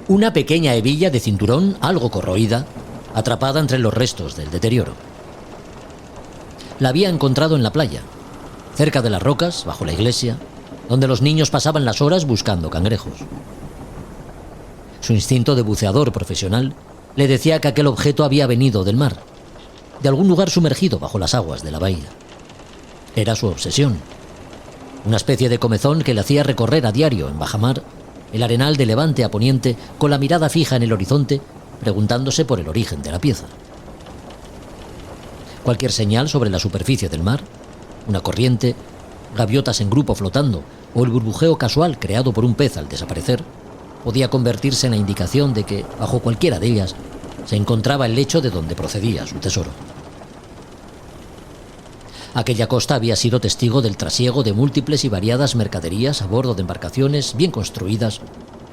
Una pequeña hebilla de cinturón algo corroída, atrapada entre los restos del deterioro. La había encontrado en la playa, cerca de las rocas, bajo la iglesia, donde los niños pasaban las horas buscando cangrejos. Su instinto de buceador profesional le decía que aquel objeto había venido del mar, de algún lugar sumergido bajo las aguas de la bahía. Era su obsesión, una especie de comezón que le hacía recorrer a diario en bajamar el arenal de levante a poniente con la mirada fija en el horizonte, preguntándose por el origen de la pieza. Cualquier señal sobre la superficie del mar, una corriente, gaviotas en grupo flotando o el burbujeo casual creado por un pez al desaparecer, podía convertirse en la indicación de que, bajo cualquiera de ellas, se encontraba el lecho de donde procedía su tesoro. Aquella costa había sido testigo del trasiego de múltiples y variadas mercaderías a bordo de embarcaciones bien construidas,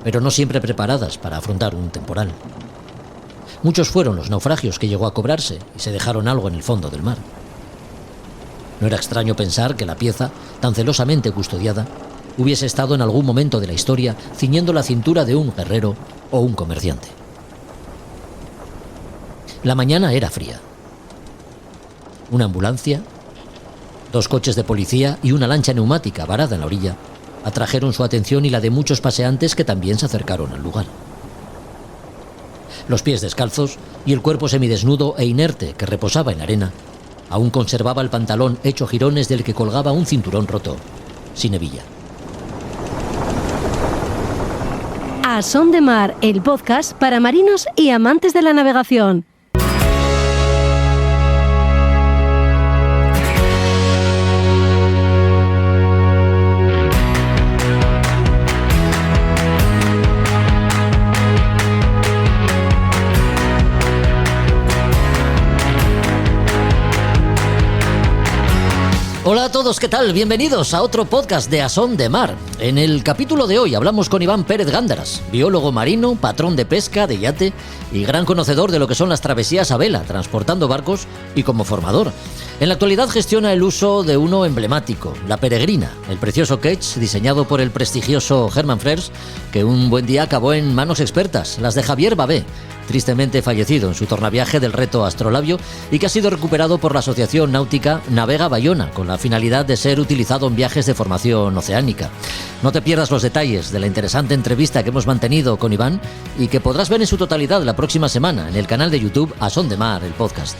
pero no siempre preparadas para afrontar un temporal. Muchos fueron los naufragios que llegó a cobrarse y se dejaron algo en el fondo del mar. No era extraño pensar que la pieza, tan celosamente custodiada, hubiese estado en algún momento de la historia ciñendo la cintura de un guerrero o un comerciante. La mañana era fría. Una ambulancia, 2 coches de policía y una lancha neumática varada en la orilla atrajeron su atención y la de muchos paseantes que también se acercaron al lugar. Los pies descalzos y el cuerpo semidesnudo e inerte que reposaba en la arena aún conservaba el pantalón hecho jirones del que colgaba un cinturón roto, sin hebilla. A Son de Mar, el podcast para marinos y amantes de la navegación. Hola a todos, ¿qué tal? Bienvenidos a otro podcast de A Son de Mar. En el capítulo de hoy hablamos con Iván Pérez Gándaras, biólogo marino, patrón de pesca, de yate y gran conocedor de lo que son las travesías a vela, transportando barcos y como formador. En la actualidad gestiona el uso de uno emblemático, la Peregrina, el precioso ketch diseñado por el prestigioso Hermann Frers, que un buen día acabó en manos expertas, las de Javier Babé, tristemente fallecido en su tornaviaje del reto Astrolabio y que ha sido recuperado por la asociación náutica Navega Bayona con la finalidad de ser utilizado en viajes de formación oceánica. No te pierdas los detalles de la interesante entrevista que hemos mantenido con Iván y que podrás ver en su totalidad la próxima semana en el canal de YouTube A Son de Mar, el podcast.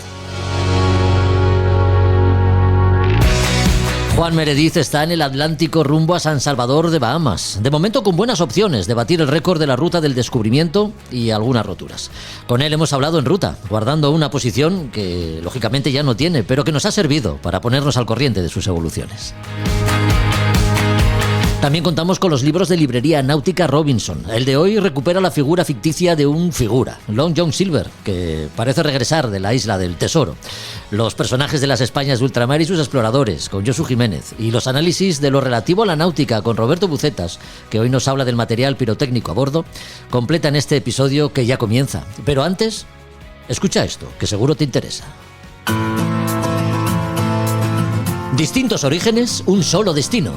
Juan Meredith está en el Atlántico rumbo a San Salvador de Bahamas. De momento con buenas opciones de batir el récord de la ruta del descubrimiento y algunas roturas. Con él hemos hablado en ruta, guardando una posición que lógicamente ya no tiene, pero que nos ha servido para ponernos al corriente de sus evoluciones. También contamos con los libros de librería náutica Robinson. El de hoy recupera la figura ficticia de un figura, Long John Silver, que parece regresar de la isla del tesoro. Los personajes de las Españas de ultramar y sus exploradores, con Josu Jiménez. Y los análisis de lo relativo a la náutica, con Roberto Bucetas, que hoy nos habla del material pirotécnico a bordo, completan este episodio que ya comienza. Pero antes, escucha esto, que seguro te interesa. Distintos orígenes, un solo destino.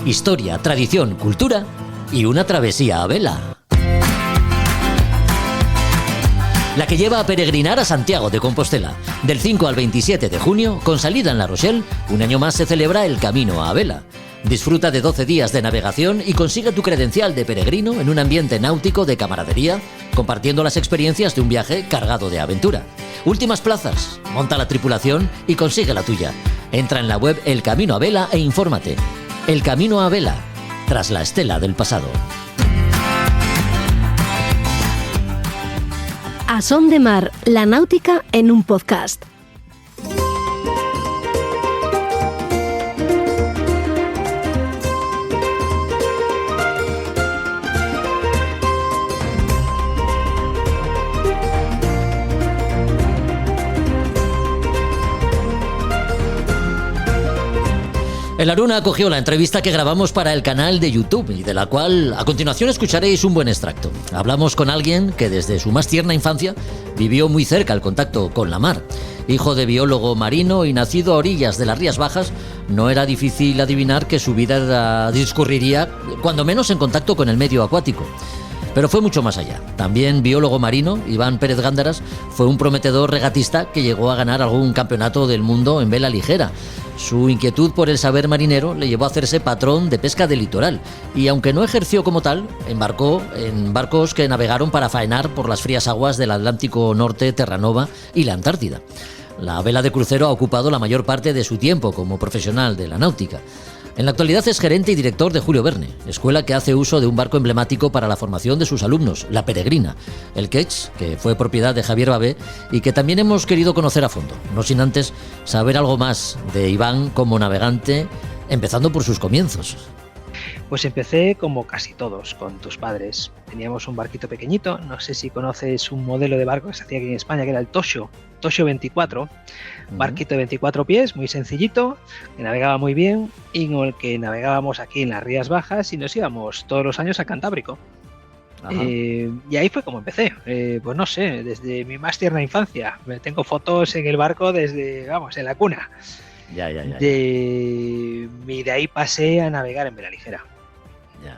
Historia, tradición, cultura y una travesía a vela. La que lleva a peregrinar a Santiago de Compostela. Del 5 al 27 de junio, con salida en La Rochelle, un año más se celebra el Camino a Vela. Disfruta de 12 días de navegación y consigue tu credencial de peregrino en un ambiente náutico de camaradería, compartiendo las experiencias de un viaje cargado de aventura. Últimas plazas, monta la tripulación y consigue la tuya. Entra en la web El Camino a Vela e infórmate. El Camino a Vela, tras la estela del pasado. A Son de Mar, la náutica en un podcast. El Aruna acogió la entrevista que grabamos para el canal de YouTube y de la cual a continuación escucharéis un buen extracto. Hablamos con alguien que desde su más tierna infancia vivió muy cerca el contacto con la mar. Hijo de biólogo marino y nacido a orillas de las Rías Bajas, no era difícil adivinar que su vida discurriría cuando menos en contacto con el medio acuático. Pero fue mucho más allá. También biólogo marino, Iván Pérez Gándaras, fue un prometedor regatista que llegó a ganar algún campeonato del mundo en vela ligera. Su inquietud por el saber marinero le llevó a hacerse patrón de pesca de litoral y, aunque no ejerció como tal, embarcó en barcos que navegaron para faenar por las frías aguas del Atlántico Norte, Terranova y la Antártida. La vela de crucero ha ocupado la mayor parte de su tiempo como profesional de la náutica. En la actualidad es gerente y director de Julio Verne, escuela que hace uso de un barco emblemático para la formación de sus alumnos, la Peregrina, el Quech, que fue propiedad de Javier Babé y que también hemos querido conocer a fondo, no sin antes saber algo más de Iván como navegante, empezando por sus comienzos. Pues empecé como casi todos, con tus padres. Teníamos un barquito pequeñito, no sé si conoces un modelo de barco que se hacía aquí en España, que era el Tosho 24, barquito de 24 pies, muy sencillito, que navegaba muy bien y con el que navegábamos aquí en las Rías Bajas y nos íbamos todos los años al Cantábrico. Y ahí fue como empecé, pues no sé, desde mi más tierna infancia. Tengo fotos en el barco desde, vamos, en la cuna. Ya. De ahí pasé a navegar en vela ligera.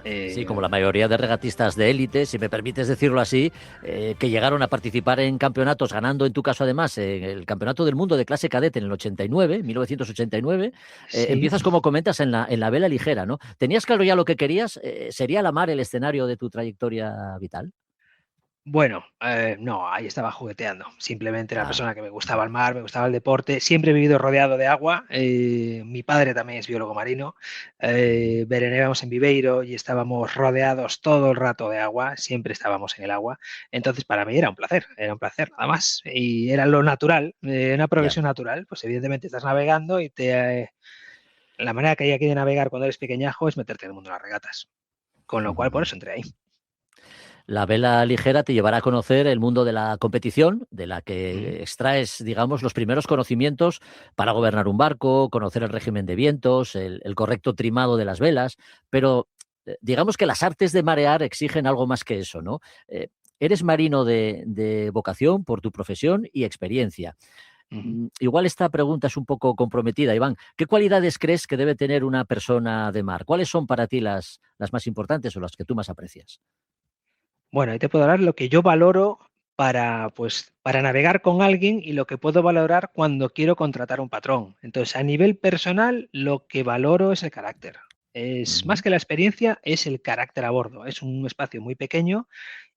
Sí, como la mayoría de regatistas de élite, si me permites decirlo así, que llegaron a participar en campeonatos, ganando en tu caso además en el Campeonato del Mundo de clase cadete en el 1989. Sí. Empiezas, como comentas, en la vela ligera, ¿no? ¿Tenías claro ya lo que querías? ¿Sería la mar el escenario de tu trayectoria vital? Bueno, no, ahí estaba jugueteando. Simplemente era una persona que me gustaba el mar, me gustaba el deporte. Siempre he vivido rodeado de agua. Mi padre también es biólogo marino. Veraneábamos en Viveiro y estábamos rodeados todo el rato de agua. Siempre estábamos en el agua. Entonces, para mí era un placer nada más. Y era lo natural, una progresión natural. Pues evidentemente estás navegando y la manera que hay aquí de navegar cuando eres pequeñajo es meterte en el mundo de las regatas. Con lo cual, por eso entré ahí. La vela ligera te llevará a conocer el mundo de la competición, de la que extraes, digamos, los primeros conocimientos para gobernar un barco, conocer el régimen de vientos, el correcto trimado de las velas, pero digamos que las artes de marear exigen algo más que eso, ¿no? Eres marino de vocación por tu profesión y experiencia. Igual esta pregunta es un poco comprometida, Iván. ¿Qué cualidades crees que debe tener una persona de mar? ¿Cuáles son para ti las más importantes o las que tú más aprecias? Bueno, ahí te puedo hablar lo que yo valoro para navegar con alguien y lo que puedo valorar cuando quiero contratar un patrón. Entonces, a nivel personal, lo que valoro es el carácter. Es más que la experiencia, es el carácter a bordo. Es un espacio muy pequeño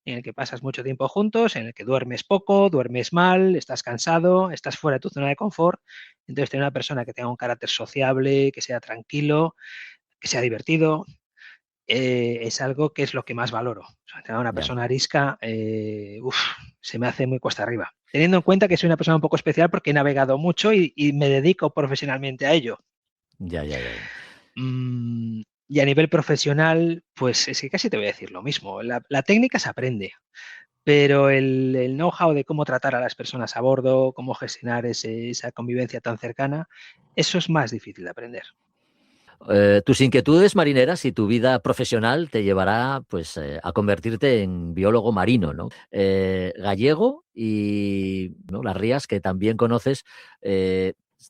en el que pasas mucho tiempo juntos, en el que duermes poco, duermes mal, estás cansado, estás fuera de tu zona de confort. Entonces, tener una persona que tenga un carácter sociable, que sea tranquilo, que sea divertido, es algo que es lo que más valoro. O sea, tener una persona arisca, se me hace muy cuesta arriba. Teniendo en cuenta que soy una persona un poco especial porque he navegado mucho y me dedico profesionalmente a ello. Ya. Y a nivel profesional, pues es que casi te voy a decir lo mismo. La técnica se aprende, pero el know-how de cómo tratar a las personas a bordo, cómo gestionar esa convivencia tan cercana, eso es más difícil de aprender. Tus inquietudes marineras y tu vida profesional te llevará, pues, a convertirte en biólogo marino, ¿no? Gallego y, ¿no?, las rías que también conoces,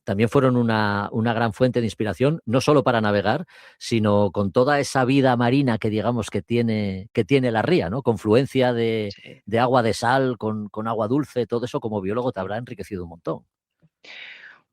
también fueron una gran fuente de inspiración, no solo para navegar, sino con toda esa vida marina que digamos que tiene la ría, ¿no? Confluencia de agua de sal con agua dulce, todo eso como biólogo te habrá enriquecido un montón.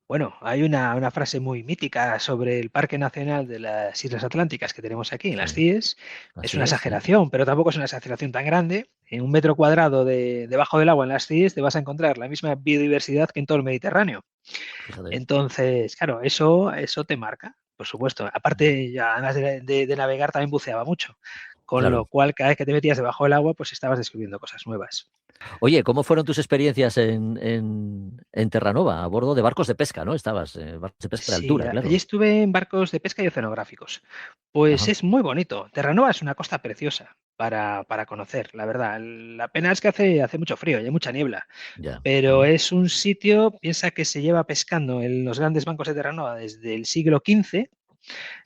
Bueno, hay una frase muy mítica sobre el Parque Nacional de las Islas Atlánticas que tenemos aquí en las Sí, CIES. Es así una es, sí. exageración, pero tampoco es una exageración tan grande. En 1 metro cuadrado debajo del agua en las CIES te vas a encontrar la misma biodiversidad que en todo el Mediterráneo. Fíjate. Entonces, claro, eso te marca, por supuesto. Aparte, ya, además de navegar, también buceaba mucho. Con lo Claro. cual, cada vez que te metías debajo del agua, pues estabas descubriendo cosas nuevas. Oye, ¿cómo fueron tus experiencias en Terranova, a bordo de barcos de pesca, ¿no? Estabas, barcos de pesca de Sí, altura, allí claro. estuve en barcos de pesca y oceanográficos. Pues Ajá, es muy bonito. Terranova es una costa preciosa para conocer, la verdad. La pena es que hace mucho frío y hay mucha niebla, ya. pero es un sitio, piensa que se lleva pescando en los grandes bancos de Terranova desde el siglo XV.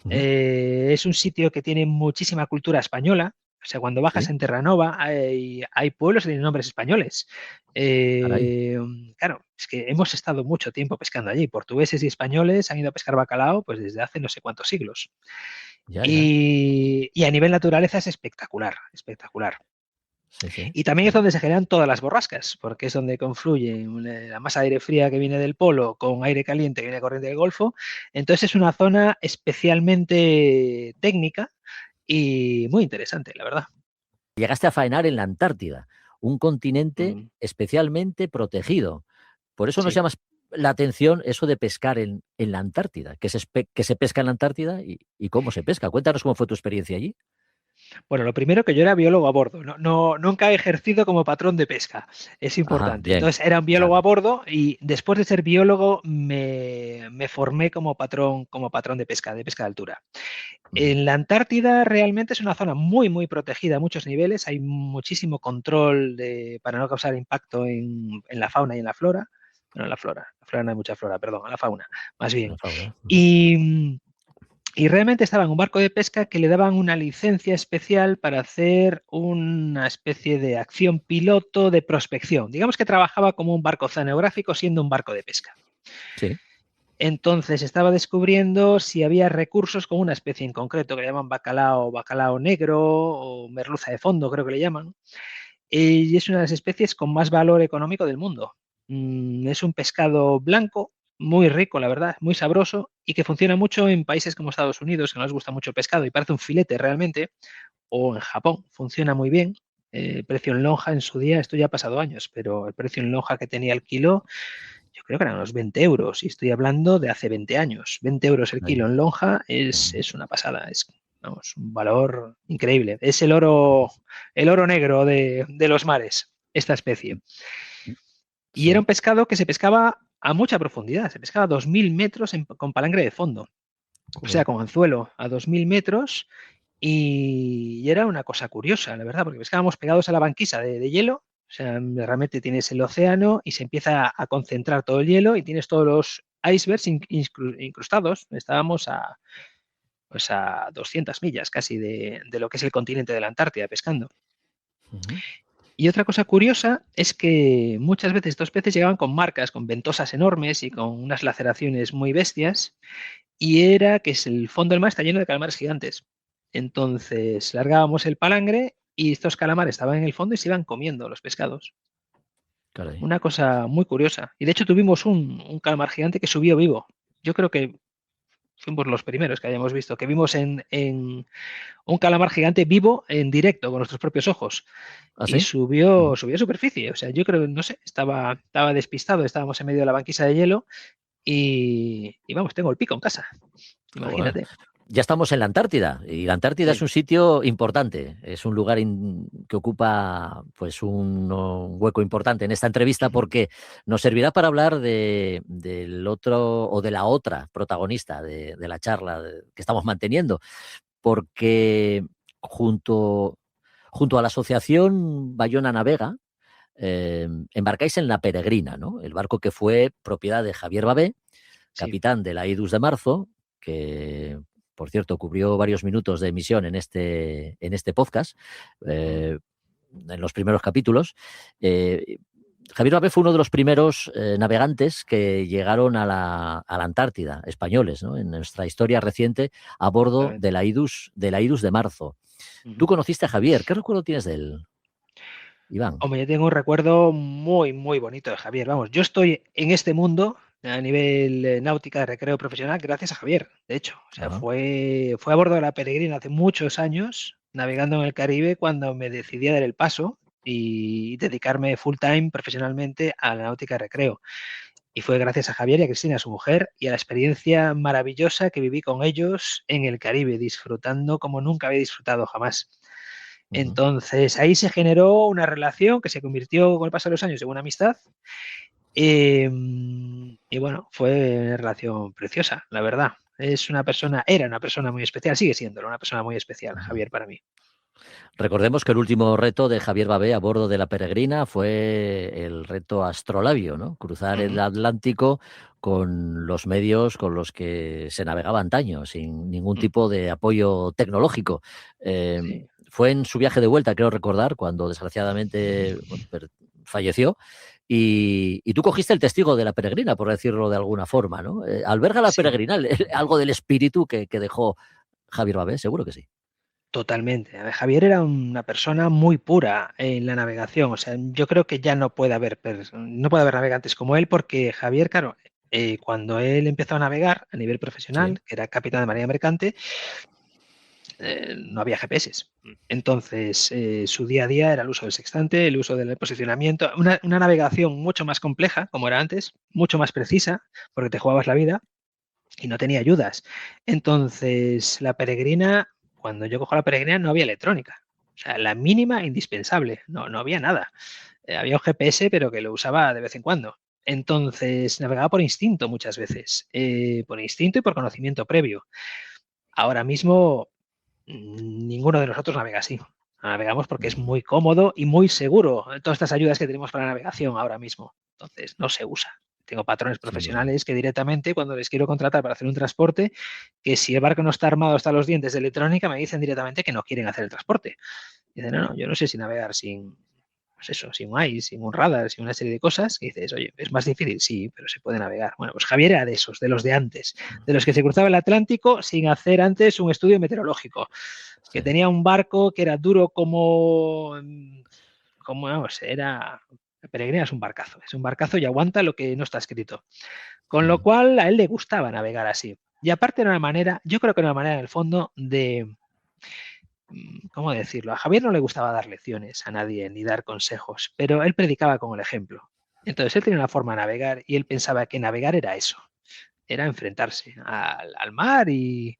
Ujú. Es un sitio que tiene muchísima cultura española. O sea, cuando bajas Sí, en Terranova hay pueblos que tienen nombres españoles. caray. Claro, es que hemos estado mucho tiempo pescando allí. Portugueses y españoles han ido a pescar bacalao pues desde hace no sé cuántos siglos. Ya. Y a nivel naturaleza es espectacular, espectacular. Sí, sí. Y también es donde se generan todas las borrascas, porque es donde confluye la masa de aire fría que viene del polo con aire caliente que viene corriente del Golfo. Entonces es una zona especialmente técnica y muy interesante, la verdad. Llegaste a faenar en la Antártida, un continente especialmente protegido. Por eso nos Sí. llama la atención eso de pescar en la Antártida, que se pesca en la Antártida y cómo se pesca. Cuéntanos cómo fue tu experiencia allí. Bueno, lo primero que yo era biólogo a bordo, nunca he ejercido como patrón de pesca, es Ajá, importante. bien. Entonces era un biólogo a Vale. bordo y después de ser biólogo me formé como patrón de pesca de altura. Ujú. En la Antártida realmente es una zona muy, muy protegida a muchos niveles, hay muchísimo control para no causar impacto en la fauna y en la flora. Bueno, en la flora no hay mucha flora, perdón, en la fauna, más bien. Por favor. Y y realmente estaba en un barco de pesca que le daban una licencia especial para hacer una especie de acción piloto de prospección. Digamos que trabajaba como un barco oceanográfico siendo un barco de pesca. Sí. Entonces estaba descubriendo si había recursos con una especie en concreto que le llaman bacalao negro o merluza de fondo, creo que le llaman. Y es una de las especies con más valor económico del mundo. Es un pescado blanco, muy rico, la verdad, muy sabroso y que funciona mucho en países como Estados Unidos, que no les gusta mucho el pescado y parece un filete realmente, o en Japón, funciona muy bien. El precio en lonja en su día, esto ya ha pasado años, pero el precio en lonja que tenía el kilo, yo creo que eran unos 20 euros, y estoy hablando de hace 20 años. 20 euros el Ahí. kilo en lonja es una pasada, es vamos, un valor increíble. Es el oro negro de los mares, esta especie. Y era Sí. un pescado que se pescaba a mucha profundidad, se pescaba a 2000 metros con palangre de fondo, o sea, Joder. con anzuelo a 2000 metros. Y era una cosa curiosa, la verdad, porque pescábamos pegados a la banquisa de hielo. O sea, realmente tienes el océano y se empieza a concentrar todo el hielo y tienes todos los icebergs incrustados. Estábamos pues a 200 millas casi de lo que es el continente de la Antártida pescando. Ujú. Y otra cosa curiosa es que muchas veces estos peces llegaban con marcas, con ventosas enormes y con unas laceraciones muy bestias, y era que el fondo del mar está lleno de calamares gigantes. Entonces largábamos el palangre y estos calamares estaban en el fondo y se iban comiendo los pescados. Caray. Una cosa muy curiosa. Y de hecho tuvimos un calamar gigante que subió vivo. Yo creo que fuimos los primeros que hayamos visto, que vimos en un calamar gigante vivo en directo con nuestros propios ojos. ¿Ah, Y sí? subió a superficie. O sea, yo creo, no sé, estaba despistado, estábamos en medio de la banquisa de hielo y vamos, tengo el pico en casa. Joder. Imagínate. Ya estamos en la Antártida y la Antártida es Sí. un sitio importante, es un lugar que ocupa pues un hueco importante en esta entrevista Ujú. porque nos servirá para hablar del otro o de la otra protagonista de la charla que estamos manteniendo, porque junto a la asociación Bayona Navega embarcáis en la Peregrina, ¿no? El barco que fue propiedad de Javier Babé, Sí. capitán de la Idus de Marzo, que, por cierto, cubrió varios minutos de emisión en este podcast, Ujú. en los primeros capítulos. Javier Babé fue uno de los primeros navegantes que llegaron a la Antártida, españoles, ¿no? En nuestra historia reciente, a bordo Exactamente. de la Idus de Marzo. Tú Ujú. conociste a Javier, ¿qué recuerdo tienes de él, Iván? Hombre, yo tengo un recuerdo muy, muy bonito de Javier. Vamos, yo estoy en este mundo a nivel náutica de recreo profesional gracias a Javier, de hecho. O sea, Ajá. fue a bordo de la Peregrina hace muchos años, navegando en el Caribe, cuando me decidí a dar el paso y dedicarme full time profesionalmente a la náutica de recreo. Y fue gracias a Javier y a Cristina, su mujer, y a la experiencia maravillosa que viví con ellos en el Caribe, disfrutando como nunca había disfrutado jamás. Ujú. Entonces ahí se generó una relación que se convirtió con el paso de los años en una amistad. Y bueno, fue una relación preciosa, la verdad. Era una persona muy especial, sigue siendo una persona muy especial, Ujú. Javier, para mí. Recordemos que el último reto de Javier Babé a bordo de la Peregrina fue el reto Astrolabio, ¿no? Cruzar el Ujú. Atlántico con los medios con los que se navegaba antaño, sin ningún Mm. tipo de apoyo tecnológico. Eh, Sí. Fue en su viaje de vuelta, creo recordar, cuando desgraciadamente bueno, falleció. Y tú cogiste el testigo de la Peregrina, por decirlo de alguna forma, ¿no? ¿Alberga la Sí. Peregrina algo del espíritu que dejó Javier Babé? Seguro que sí. Totalmente. A ver, Javier era una persona muy pura en la navegación. O sea, yo creo que ya no puede haber navegantes como él, porque Javier, claro, cuando él empezó a navegar a nivel Sí. profesional, que era capitán de marina mercante, no había GPS. Entonces, su día a día era el uso del sextante, el uso del posicionamiento, una navegación mucho más compleja, como era antes, mucho más precisa, porque te jugabas la vida y no tenía ayudas. Entonces, la peregrina, cuando yo cojo la peregrina, no había electrónica. O sea, la mínima indispensable, no había nada. Había un GPS, pero que lo usaba de vez en cuando. Entonces, navegaba por instinto muchas veces, por instinto y por conocimiento previo. Ahora mismo, ninguno de nosotros navega así. Navegamos porque es muy cómodo y muy seguro. Todas estas ayudas que tenemos para la navegación ahora mismo. Entonces, no se usa. Tengo patrones Sin duda. profesionales que directamente, cuando les quiero contratar para hacer un transporte, que si el barco no está armado hasta los dientes de electrónica, me dicen directamente que no quieren hacer el transporte. Dicen, no, yo no sé si navegar sin, pues eso, sin un ICE, sin un radar, sin una serie de cosas. Y dices, oye, es más difícil, sí, pero se puede navegar. Bueno, pues Javier era de esos, de los de antes, de los que se cruzaba el Atlántico sin hacer antes un estudio meteorológico, que Sí. tenía un barco que era duro como vamos, era... La peregrina es un barcazo y aguanta lo que no está escrito. Con lo Mm. cual a él le gustaba navegar así. Y aparte era una manera, yo creo que era una manera en el fondo de, ¿cómo decirlo? A Javier no le gustaba dar lecciones a nadie ni dar consejos, pero él predicaba con el ejemplo. Entonces él tenía una forma de navegar y él pensaba que navegar era eso, era enfrentarse al mar y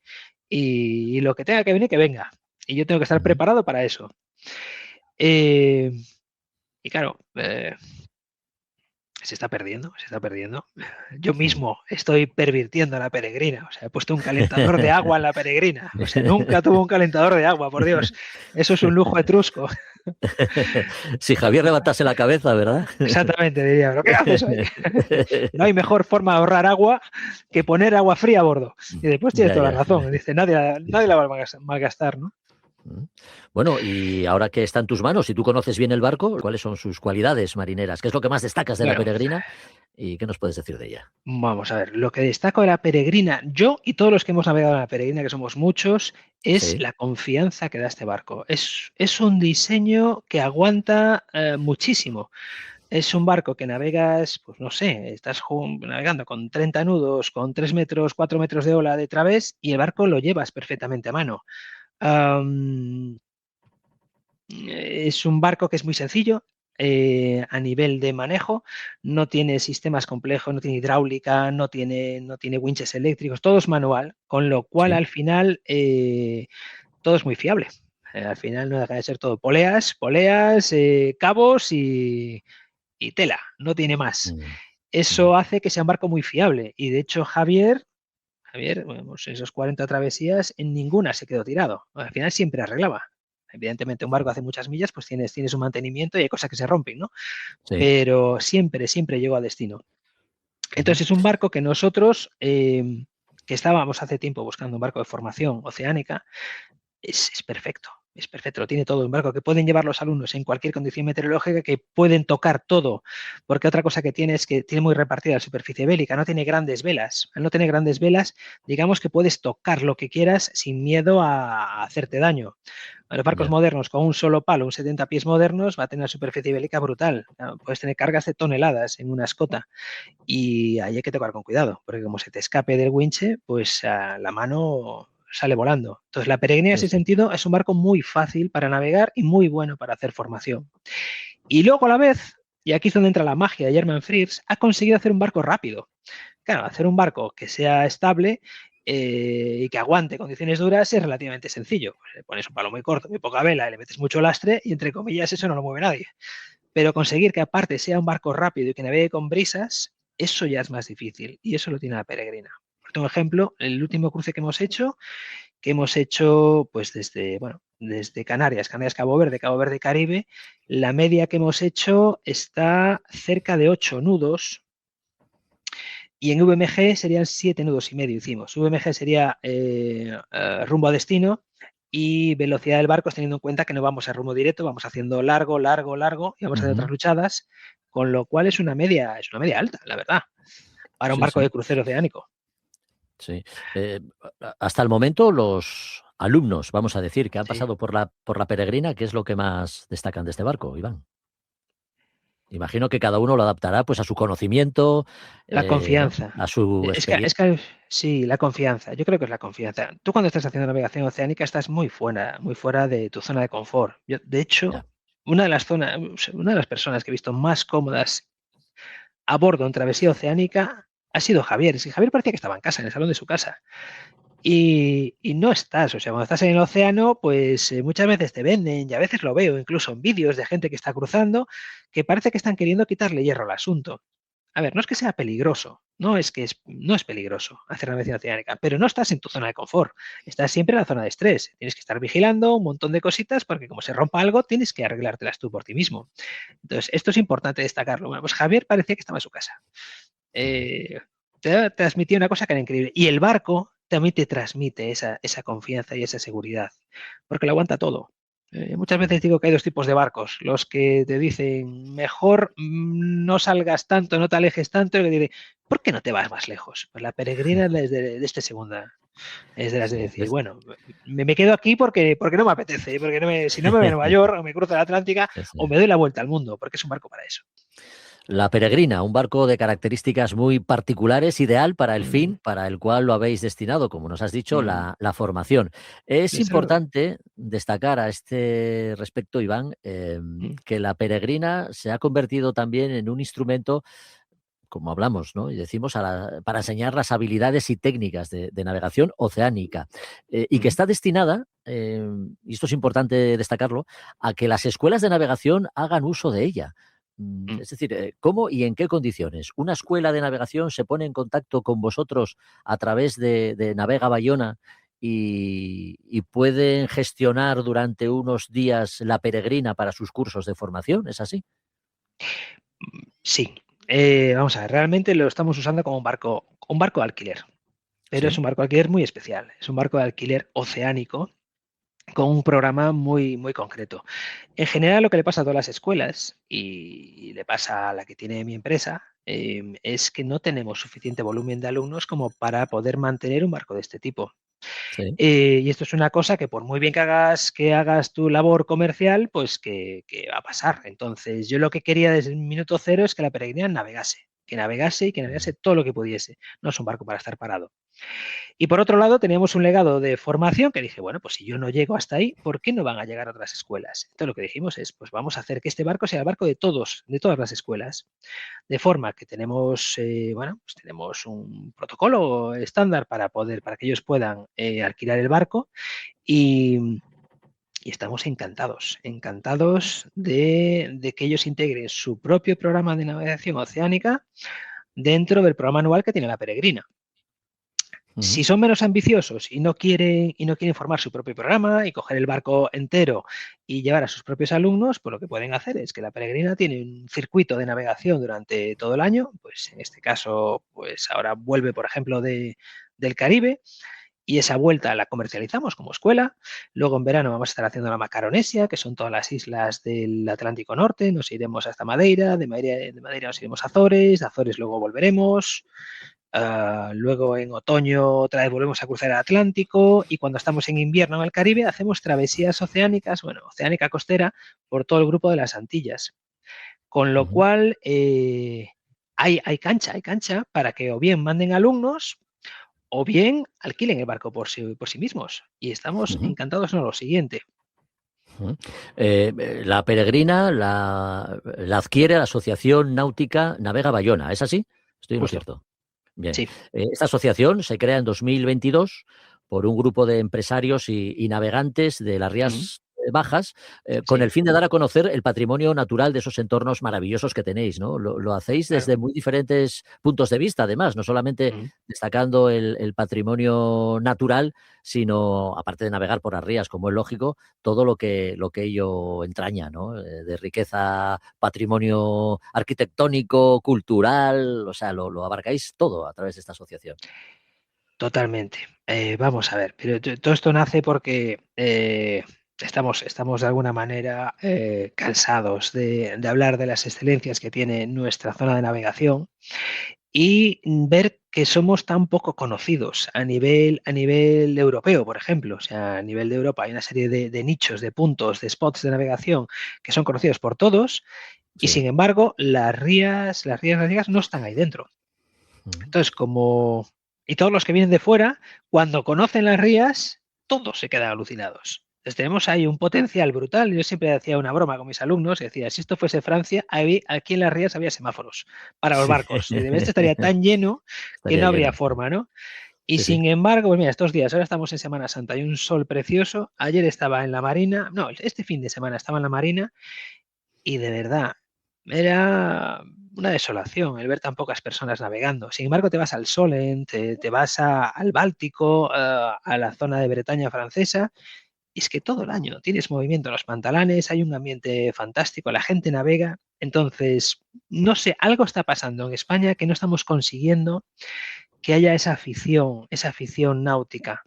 lo que tenga que venir, que venga. Y yo tengo que estar Ujú. preparado para eso. Eh, y claro, se está perdiendo, se está perdiendo. Yo Mm. mismo estoy pervirtiendo la peregrina. O sea, he puesto un calentador de agua en la peregrina. O sea, nunca tuvo un calentador de agua, por Dios. Eso es un lujo etrusco. Si Javier levantase la cabeza, ¿verdad? Exactamente, diría, ¿pero qué haces ahí? No hay mejor forma de ahorrar agua que poner agua fría a bordo. Y después tienes Ya, toda la ya. razón. Dice, nadie la va a malgastar, ¿no? Mm. Bueno, y ahora que está en tus manos, si tú conoces bien el barco, ¿cuáles son sus cualidades marineras? ¿Qué es lo que más destacas de la Bueno, peregrina? ¿Y qué nos puedes decir de ella? vamos a ver. Lo que destaco de la peregrina, yo y todos los que hemos navegado en la peregrina, que somos muchos, es Sí. la confianza que da este barco. Es un diseño que aguanta muchísimo. Es un barco que navegas, pues no sé, estás navegando con 30 nudos, con 3 metros, 4 metros de ola de través y el barco lo llevas perfectamente a mano. Am, es un barco que es muy sencillo a nivel de manejo, no tiene sistemas complejos, no tiene hidráulica, no tiene winches eléctricos, todo es manual, con lo cual Sí. al final todo es muy fiable. Al final no deja de ser todo poleas, cabos y tela, no tiene más. Mm. Mm. Eso hace que sea un barco muy fiable y de hecho Javier, bueno, pues esos 40 travesías en ninguna se quedó tirado. Al final siempre arreglaba. Evidentemente un barco hace muchas millas, pues tienes un mantenimiento y hay cosas que se rompen, ¿no? Sí. Pero siempre llegó a destino. Ujú. Entonces es un barco que nosotros, que estábamos hace tiempo buscando un barco de formación oceánica, es perfecto. Es perfecto, lo tiene todo. Un barco que pueden llevar los alumnos en cualquier condición meteorológica, que pueden tocar todo. Porque otra cosa que tiene es que tiene muy repartida la superficie bélica, no tiene grandes velas. Al no tener grandes velas, digamos que puedes tocar lo que quieras sin miedo a hacerte daño. Los barcos Ya. modernos con un solo palo, un 70 pies modernos, va a tener una superficie bélica brutal. Claro, puedes tener cargas de toneladas en una escota y ahí hay que tocar con cuidado, porque como se te escape del winche, pues la mano sale volando. Entonces, la Peregrina en Sí, ese sí. sentido es un barco muy fácil para navegar y muy bueno para hacer formación. Y luego a la vez, y aquí es donde entra la magia de German Frears, ha conseguido hacer un barco rápido. Claro, hacer un barco que sea estable y que aguante condiciones duras es relativamente sencillo. Pues le pones un palo muy corto, muy poca vela, y le metes mucho lastre y entre comillas eso no lo mueve nadie. Pero conseguir que aparte sea un barco rápido y que navegue con brisas, eso ya es más difícil y eso lo tiene la Peregrina. Por un ejemplo, el último cruce que hemos hecho pues desde, bueno, desde Canarias, Cabo Verde, Caribe, la media que hemos hecho está cerca de 8 nudos y en VMG serían 7 nudos y medio hicimos. VMG sería rumbo a destino y velocidad del barco, teniendo en cuenta que no vamos a rumbo directo, vamos haciendo largo y vamos haciendo otras Ujú. luchadas, con lo cual es una media alta, la verdad, para un Sí, barco sí. de crucero oceánico. Sí. Hasta el momento, los alumnos, vamos a decir, que han Sí. pasado por la Peregrina, ¿qué es lo que más destacan de este barco, Iván? Imagino que cada uno lo adaptará pues a su conocimiento, La ¿no? confianza. A su Es experiencia. que sí, la confianza. Yo creo que es la confianza. Tú cuando estás haciendo navegación oceánica estás muy fuera de tu zona de confort. Yo, de hecho, Ya. una de las personas que he visto más cómodas a bordo en travesía oceánica ha sido Javier. Es que Javier parecía que estaba en casa, en el salón de su casa. Y no estás, o sea, cuando estás en el océano, pues muchas veces te venden, y a veces lo veo incluso en vídeos de gente que está cruzando, que parece que están queriendo quitarle hierro al asunto. A ver, no es que sea peligroso, no es peligroso hacer navegación oceánica, pero no estás en tu zona de confort, estás siempre en la zona de estrés. Tienes que estar vigilando un montón de cositas porque como se rompa algo, tienes que arreglártelas tú por ti mismo. Entonces, esto es importante destacarlo. Bueno, pues Javier parecía que estaba en su casa. Eh, Te transmitía una cosa que era increíble. Y el barco también te transmite esa confianza y esa seguridad, porque lo aguanta todo. Muchas veces digo que hay dos tipos de barcos, los que te dicen mejor no salgas tanto, no te alejes tanto, y que te dicen, ¿por qué no te vas más lejos? Pues la peregrina es de este segunda, es de las de Sí, decir, bueno, me quedo aquí porque no me apetece, porque si no me voy a Nueva York, o me cruzo la Atlántica, sí, sí. o me doy la vuelta al mundo, porque es un barco para eso. La Peregrina, un barco de características muy particulares, ideal para el Mm, fin para el cual lo habéis destinado, como nos has dicho, mm, la formación. Es desde luego. importante destacar a este respecto, Iván, Mm, que la Peregrina se ha convertido también en un instrumento, como hablamos, ¿no? Y decimos, para enseñar las habilidades y técnicas de navegación oceánica, y que mm. está destinada, y esto es importante destacarlo, a que las escuelas de navegación hagan uso de ella. Mm. Es decir, ¿cómo y en qué condiciones? ¿Una escuela de navegación se pone en contacto con vosotros a través de Navega Bayona y pueden gestionar durante unos días la Peregrina para sus cursos de formación? ¿Es así? Sí, vamos a ver, realmente lo estamos usando como un barco de alquiler, pero es Sí. un barco de alquiler muy especial. Es un barco de alquiler oceánico con un programa muy concreto. En general, lo que le pasa a todas las escuelas y le pasa a la que tiene mi empresa, es que no tenemos suficiente volumen de alumnos como para poder mantener un barco de este tipo. Sí. Y esto es una cosa que por muy bien que hagas tu labor comercial, pues que va a pasar. Entonces, yo lo que quería desde el minuto cero es que la peregrina navegase y que navegase todo lo que pudiese. No es un barco para estar parado. Y por otro lado, teníamos un legado de formación que dije, bueno, pues si yo no llego hasta ahí, ¿por qué no van a llegar otras escuelas? Entonces lo que dijimos es, pues vamos a hacer que este barco sea el barco de todos, de todas las escuelas. De forma que tenemos, bueno, pues tenemos un protocolo estándar para que ellos puedan alquilar el barco y, y estamos encantados de que ellos integren su propio programa de navegación oceánica dentro del programa anual que tiene la Peregrina. Ujú. Si son menos ambiciosos y no quieren formar su propio programa y coger el barco entero y llevar a sus propios alumnos, pues lo que pueden hacer es que la Peregrina tiene un circuito de navegación durante todo el año, pues en este caso, pues ahora vuelve, por ejemplo, del Caribe, y esa vuelta la comercializamos como escuela. Luego en verano vamos a estar haciendo la Macaronesia, que son todas las islas del Atlántico Norte. Nos iremos hasta Madeira, de Madeira nos iremos a Azores, de Azores luego volveremos. Luego en otoño otra vez volvemos a cruzar el Atlántico y cuando estamos en invierno en el Caribe hacemos travesías oceánicas, bueno, oceánica costera, por todo el grupo de las Antillas. Con lo Ujú. cual hay cancha para que o bien manden alumnos o bien alquilen el barco por sí mismos. Y estamos Ujú. encantados en lo siguiente. Ujú. La Peregrina la adquiere la Asociación Náutica Navega Bayona, ¿es así? ¿Estoy en lo Justo, cierto? Bien. sí. Esta asociación se crea en 2022 por un grupo de empresarios y navegantes de las Mm, Rías Bajas, con sí, el fin de dar a conocer el patrimonio natural de esos entornos maravillosos que tenéis, ¿no? Lo hacéis claro. desde muy diferentes puntos de vista, además, no solamente Mm. destacando el patrimonio natural, sino, aparte de navegar por las rías, como es lógico, todo lo que ello entraña, ¿no? De riqueza, patrimonio arquitectónico, cultural, o sea, lo abarcáis todo a través de esta asociación. Totalmente. Vamos a ver, pero todo esto nace porque estamos de alguna manera cansados de hablar de las excelencias que tiene nuestra zona de navegación y ver que somos tan poco conocidos a nivel europeo, por ejemplo. O sea, a nivel de Europa hay una serie de nichos, de puntos, de spots de navegación que son conocidos por todos y, sin embargo, las rías gallegas no están ahí dentro. Entonces, y todos los que vienen de fuera, cuando conocen las rías, todos se quedan alucinados. Entonces, tenemos ahí un potencial brutal. Yo siempre hacía una broma con mis alumnos y decía, si esto fuese Francia, aquí en las rías había semáforos para los barcos. Esto estaría tan lleno que no habría forma, ¿no? Y sin embargo, pues mira, estos días, ahora estamos en Semana Santa, hay un sol precioso. Ayer estaba en la Marina, no, este fin de semana estaba en la Marina y de verdad era una desolación el ver tan pocas personas navegando. Sin embargo, te vas al Solent, te vas al Báltico, a la zona de Bretaña francesa, y es que todo el año tienes movimiento en los pantalanes, hay un ambiente fantástico, la gente navega. Entonces, no sé, algo está pasando en España que no estamos consiguiendo que haya esa afición náutica.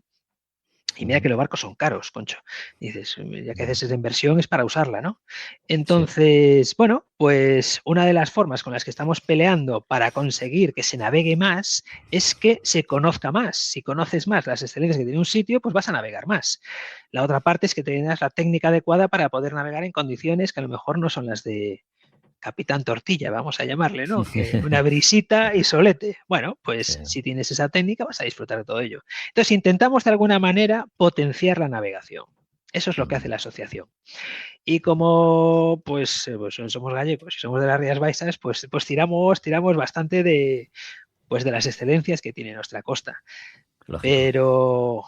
Y mira que los barcos son caros, Concho. Dices, ya que haces esa inversión es para usarla, ¿no? Entonces, bueno, pues una de las formas con las que estamos peleando para conseguir que se navegue más es que se conozca más. Si conoces más las excelencias que tiene un sitio, pues vas a navegar más. La otra parte es que tengas la técnica adecuada para poder navegar en condiciones que a lo mejor no son las de Capitán Tortilla, vamos a llamarle, ¿no? Que una brisita y solete. Bueno, pues si tienes esa técnica vas a disfrutar de todo ello. Entonces intentamos de alguna manera potenciar la navegación. Eso es lo que hace la asociación. Y como pues somos gallegos y somos de las Rías Baixas, pues tiramos bastante de las excelencias que tiene nuestra costa. Pero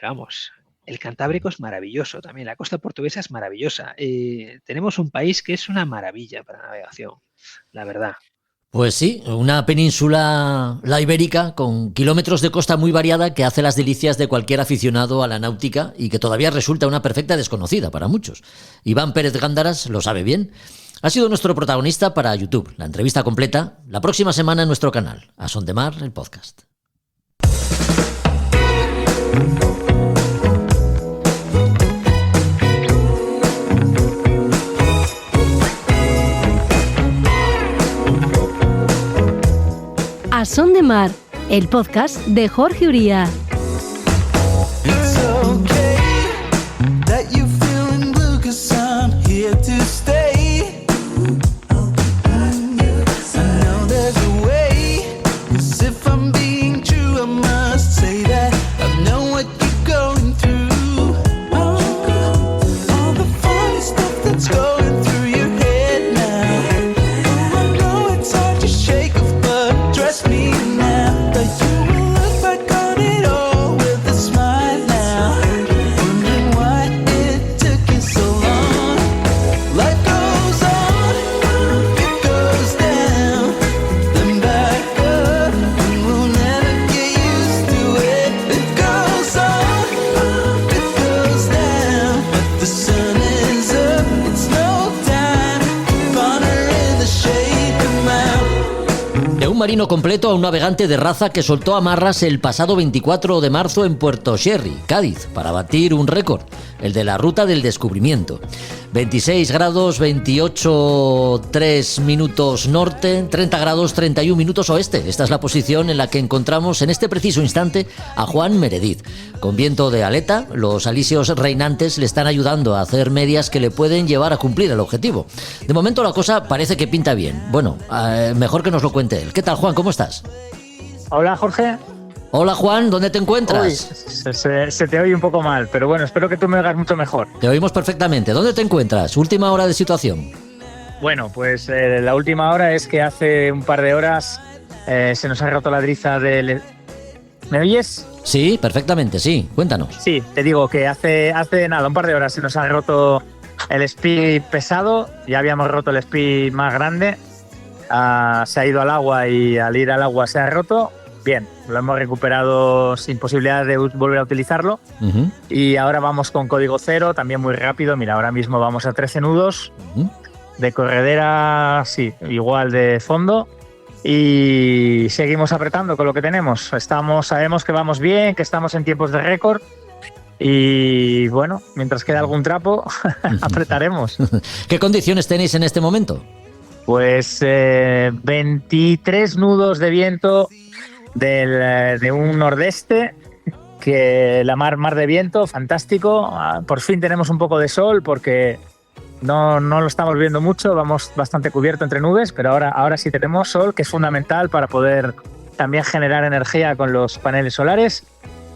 vamos, el Cantábrico es maravilloso también, la costa portuguesa es maravillosa. Tenemos un país que es una maravilla para la navegación, la verdad. Pues sí, una península, la ibérica, con kilómetros de costa muy variada que hace las delicias de cualquier aficionado a la náutica y que todavía resulta una perfecta desconocida para muchos. Iván Pérez Gándaras lo sabe bien. Ha sido nuestro protagonista para YouTube. La entrevista completa la próxima semana en nuestro canal, A Son de Mar, el podcast. A Son de Mar, el podcast de Jorge Uría. Marino completo a un navegante de raza que soltó amarras el pasado 24 de marzo en Puerto Sherry, Cádiz, para batir un récord, el de la ruta del descubrimiento. 26 grados 28 3 minutos norte, 30 grados 31 minutos oeste. Esta es la posición en la que encontramos en este preciso instante a Juan Meredith. Con viento de aleta, los alisios reinantes le están ayudando a hacer medias que le pueden llevar a cumplir el objetivo. De momento la cosa parece que pinta bien. Bueno, mejor que nos lo cuente él. ¿Qué tal, Juan? ¿Cómo estás? Hola, Jorge. Hola, Juan, ¿dónde te encuentras? Uy, se te oye un poco mal, pero bueno, espero que tú me oigas mucho mejor. Te oímos perfectamente. ¿Dónde te encuentras? Última hora de situación. Bueno, pues la última hora es que hace un par de horas se nos ha roto la driza del... ¿Me oyes? Sí, perfectamente, sí. Cuéntanos. Sí, te digo que hace nada, un par de horas se nos ha roto el speed pesado. Ya habíamos roto el speed más grande. Se ha ido al agua y al ir al agua se ha roto. Bien, lo hemos recuperado sin posibilidad de volver a utilizarlo. Uh-huh. Y ahora vamos con código cero, también muy rápido. Mira, ahora mismo vamos a 13 nudos. Uh-huh. De corredera, sí, igual de fondo. Y seguimos apretando con lo que tenemos. Sabemos que vamos bien, que estamos en tiempos de récord. Y bueno, mientras quede algún trapo, apretaremos. ¿Qué condiciones tenéis en este momento? Pues 23 nudos de viento de un nordeste, que la mar de viento, fantástico. Por fin tenemos un poco de sol porque no lo estamos viendo mucho, vamos bastante cubierto entre nubes, pero ahora sí tenemos sol, que es fundamental para poder también generar energía con los paneles solares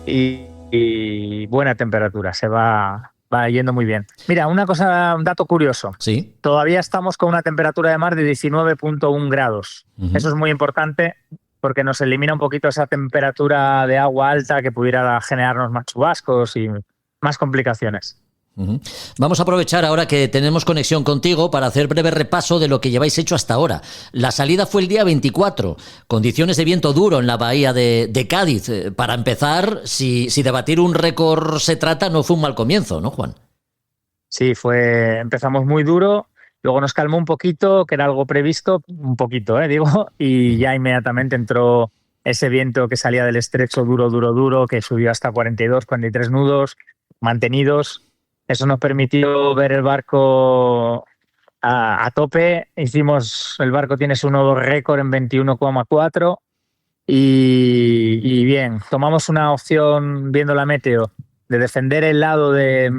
y buena temperatura, se va yendo muy bien. Mira, un dato curioso. Sí. Todavía estamos con una temperatura de mar de 19.1 grados. Eso es muy importante porque nos elimina un poquito esa temperatura de agua alta que pudiera generarnos más chubascos y más complicaciones. Vamos a aprovechar ahora que tenemos conexión contigo para hacer breve repaso de lo que lleváis hecho hasta ahora. La salida fue el día 24, condiciones de viento duro en la bahía de Cádiz. Para empezar, si de batir un récord se trata, no fue un mal comienzo, ¿no, Juan? Sí, empezamos muy duro, luego nos calmó un poquito, que era algo previsto, un poquito, y ya inmediatamente entró ese viento que salía del estrecho duro, que subió hasta 42, 43 nudos mantenidos. Eso nos permitió ver el barco a tope. El barco tiene su nuevo récord en 21,4 y bien, tomamos una opción viendo la meteo de defender el lado de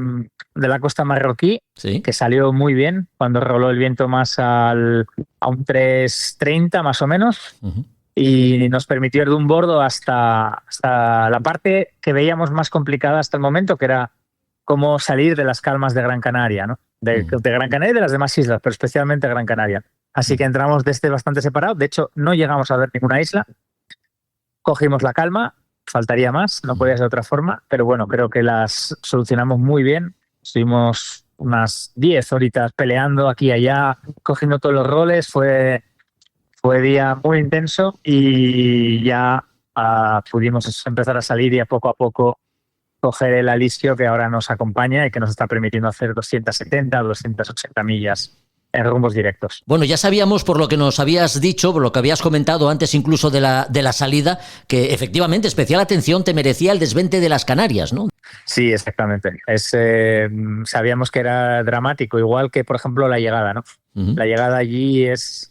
la costa marroquí, sí, que salió muy bien cuando roló el viento más a un 3.30 más o menos. Y nos permitió ir de un bordo hasta la parte que veíamos más complicada hasta el momento, que era cómo salir de las calmas de Gran Canaria, ¿no? De Gran Canaria y de las demás islas, pero especialmente Gran Canaria. Así que entramos bastante separado. De hecho, no llegamos a ver ninguna isla. Cogimos la calma, faltaría más, no podía ser de otra forma, pero bueno, creo que las solucionamos muy bien. Estuvimos unas 10 horitas peleando aquí y allá, cogiendo todos los roles. Fue día muy intenso y ya pudimos empezar a salir y a poco coger el alisio que ahora nos acompaña y que nos está permitiendo hacer 270, 280 millas en rumbos directos. Bueno, ya sabíamos por lo que nos habías dicho, por lo que habías comentado antes incluso de la salida, que efectivamente especial atención te merecía el desvente de las Canarias, ¿no? Sí, exactamente. Sabíamos que era dramático, igual que, por ejemplo, la llegada, ¿no? La llegada allí es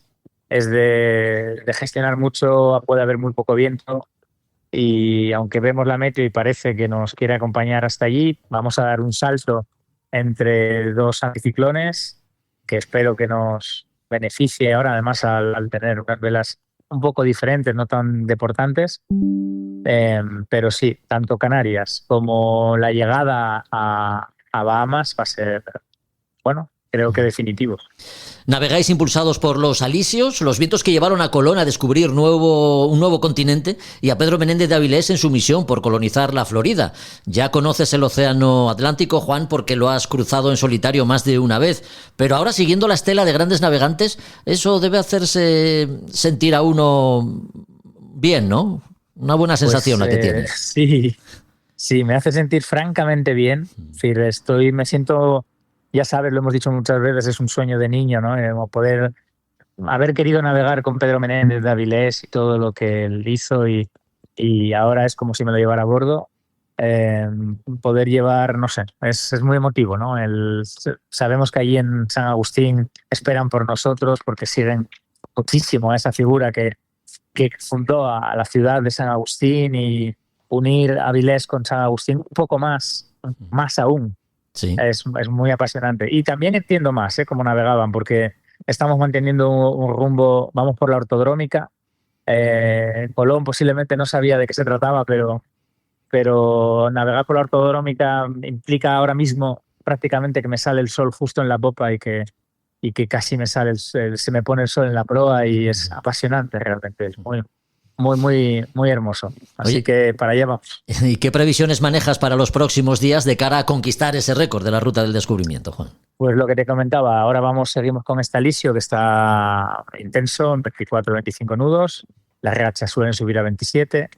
de gestionar mucho, puede haber muy poco viento. Y aunque vemos la meteo y parece que nos quiere acompañar hasta allí, vamos a dar un salto entre dos anticiclones que espero que nos beneficie ahora, además al tener unas velas un poco diferentes, no tan deportantes. Pero sí, tanto Canarias como la llegada a Bahamas va a ser, bueno, creo que definitivo. Navegáis impulsados por los alisios, los vientos que llevaron a Colón a descubrir un nuevo continente y a Pedro Menéndez de Avilés en su misión por colonizar la Florida. Ya conoces el océano Atlántico, Juan, porque lo has cruzado en solitario más de una vez, pero ahora siguiendo la estela de grandes navegantes, eso debe hacerse sentir a uno bien, ¿no? Una buena sensación la que tienes. Sí, me hace sentir francamente bien. Es decir, me siento... Ya sabes, lo hemos dicho muchas veces, es un sueño de niño, ¿no? Poder haber querido navegar con Pedro Menéndez de Avilés y todo lo que él hizo y ahora es como si me lo llevara a bordo. Poder llevar, no sé, es muy emotivo, ¿no? Sabemos que allí en San Agustín esperan por nosotros porque siguen muchísimo a esa figura que fundó a la ciudad de San Agustín y unir Avilés con San Agustín un poco más aún. Sí. Es muy apasionante. Y también entiendo más cómo navegaban, porque estamos manteniendo un rumbo, vamos por la ortodrómica. Colón posiblemente no sabía de qué se trataba, pero navegar por la ortodrómica implica ahora mismo prácticamente que me sale el sol justo en la popa y que casi se me pone el sol en la proa y es apasionante realmente. Es muy hermoso. Así Oye, que para allá vamos. ¿Y qué previsiones manejas para los próximos días de cara a conquistar ese récord de la ruta del descubrimiento, Juan? Pues lo que te comentaba, ahora seguimos con este alisio que está intenso, en 24-25 nudos. Las rachas suelen subir a 27.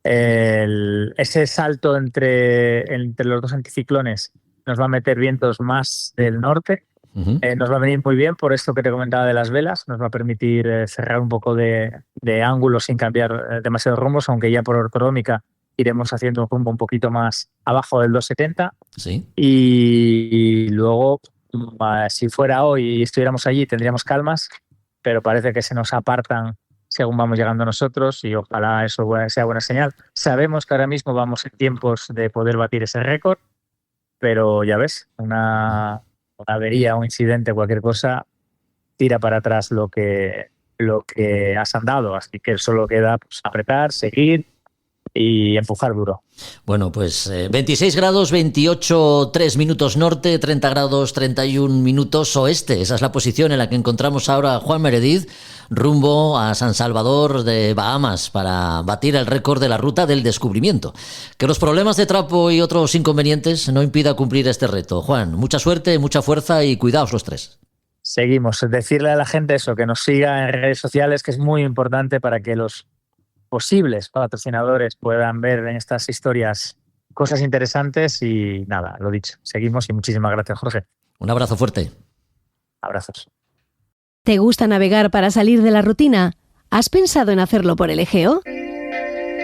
Ese salto entre los dos anticiclones nos va a meter vientos más del norte. Nos va a venir muy bien por esto que te comentaba de las velas, nos va a permitir cerrar un poco de ángulo sin cambiar demasiados rumbos, aunque ya por ortodrómica iremos haciendo un rumbo un poquito más abajo del 270. Sí. Y luego, si fuera hoy y estuviéramos allí, tendríamos calmas, pero parece que se nos apartan según vamos llegando nosotros y ojalá eso sea buena señal. Sabemos que ahora mismo vamos en tiempos de poder batir ese récord, pero ya ves, una avería, un incidente, cualquier cosa, tira para atrás lo que has andado. Así que solo queda pues, apretar, seguir y empujar duro. Bueno, pues 26 grados, 28, 3 minutos norte, 30 grados, 31 minutos oeste. Esa es la posición en la que encontramos ahora a Juan Meredith, rumbo a San Salvador de Bahamas para batir el récord de la ruta del descubrimiento. Que los problemas de trapo y otros inconvenientes no impidan cumplir este reto. Juan, mucha suerte, mucha fuerza y cuidaos los tres. Seguimos. Decirle a la gente eso, que nos siga en redes sociales, que es muy importante para que los posibles patrocinadores puedan ver en estas historias cosas interesantes y nada, lo dicho, seguimos y muchísimas gracias, Jorge. Un abrazo fuerte. Abrazos. ¿Te gusta navegar para salir de la rutina? ¿Has pensado en hacerlo por el Egeo?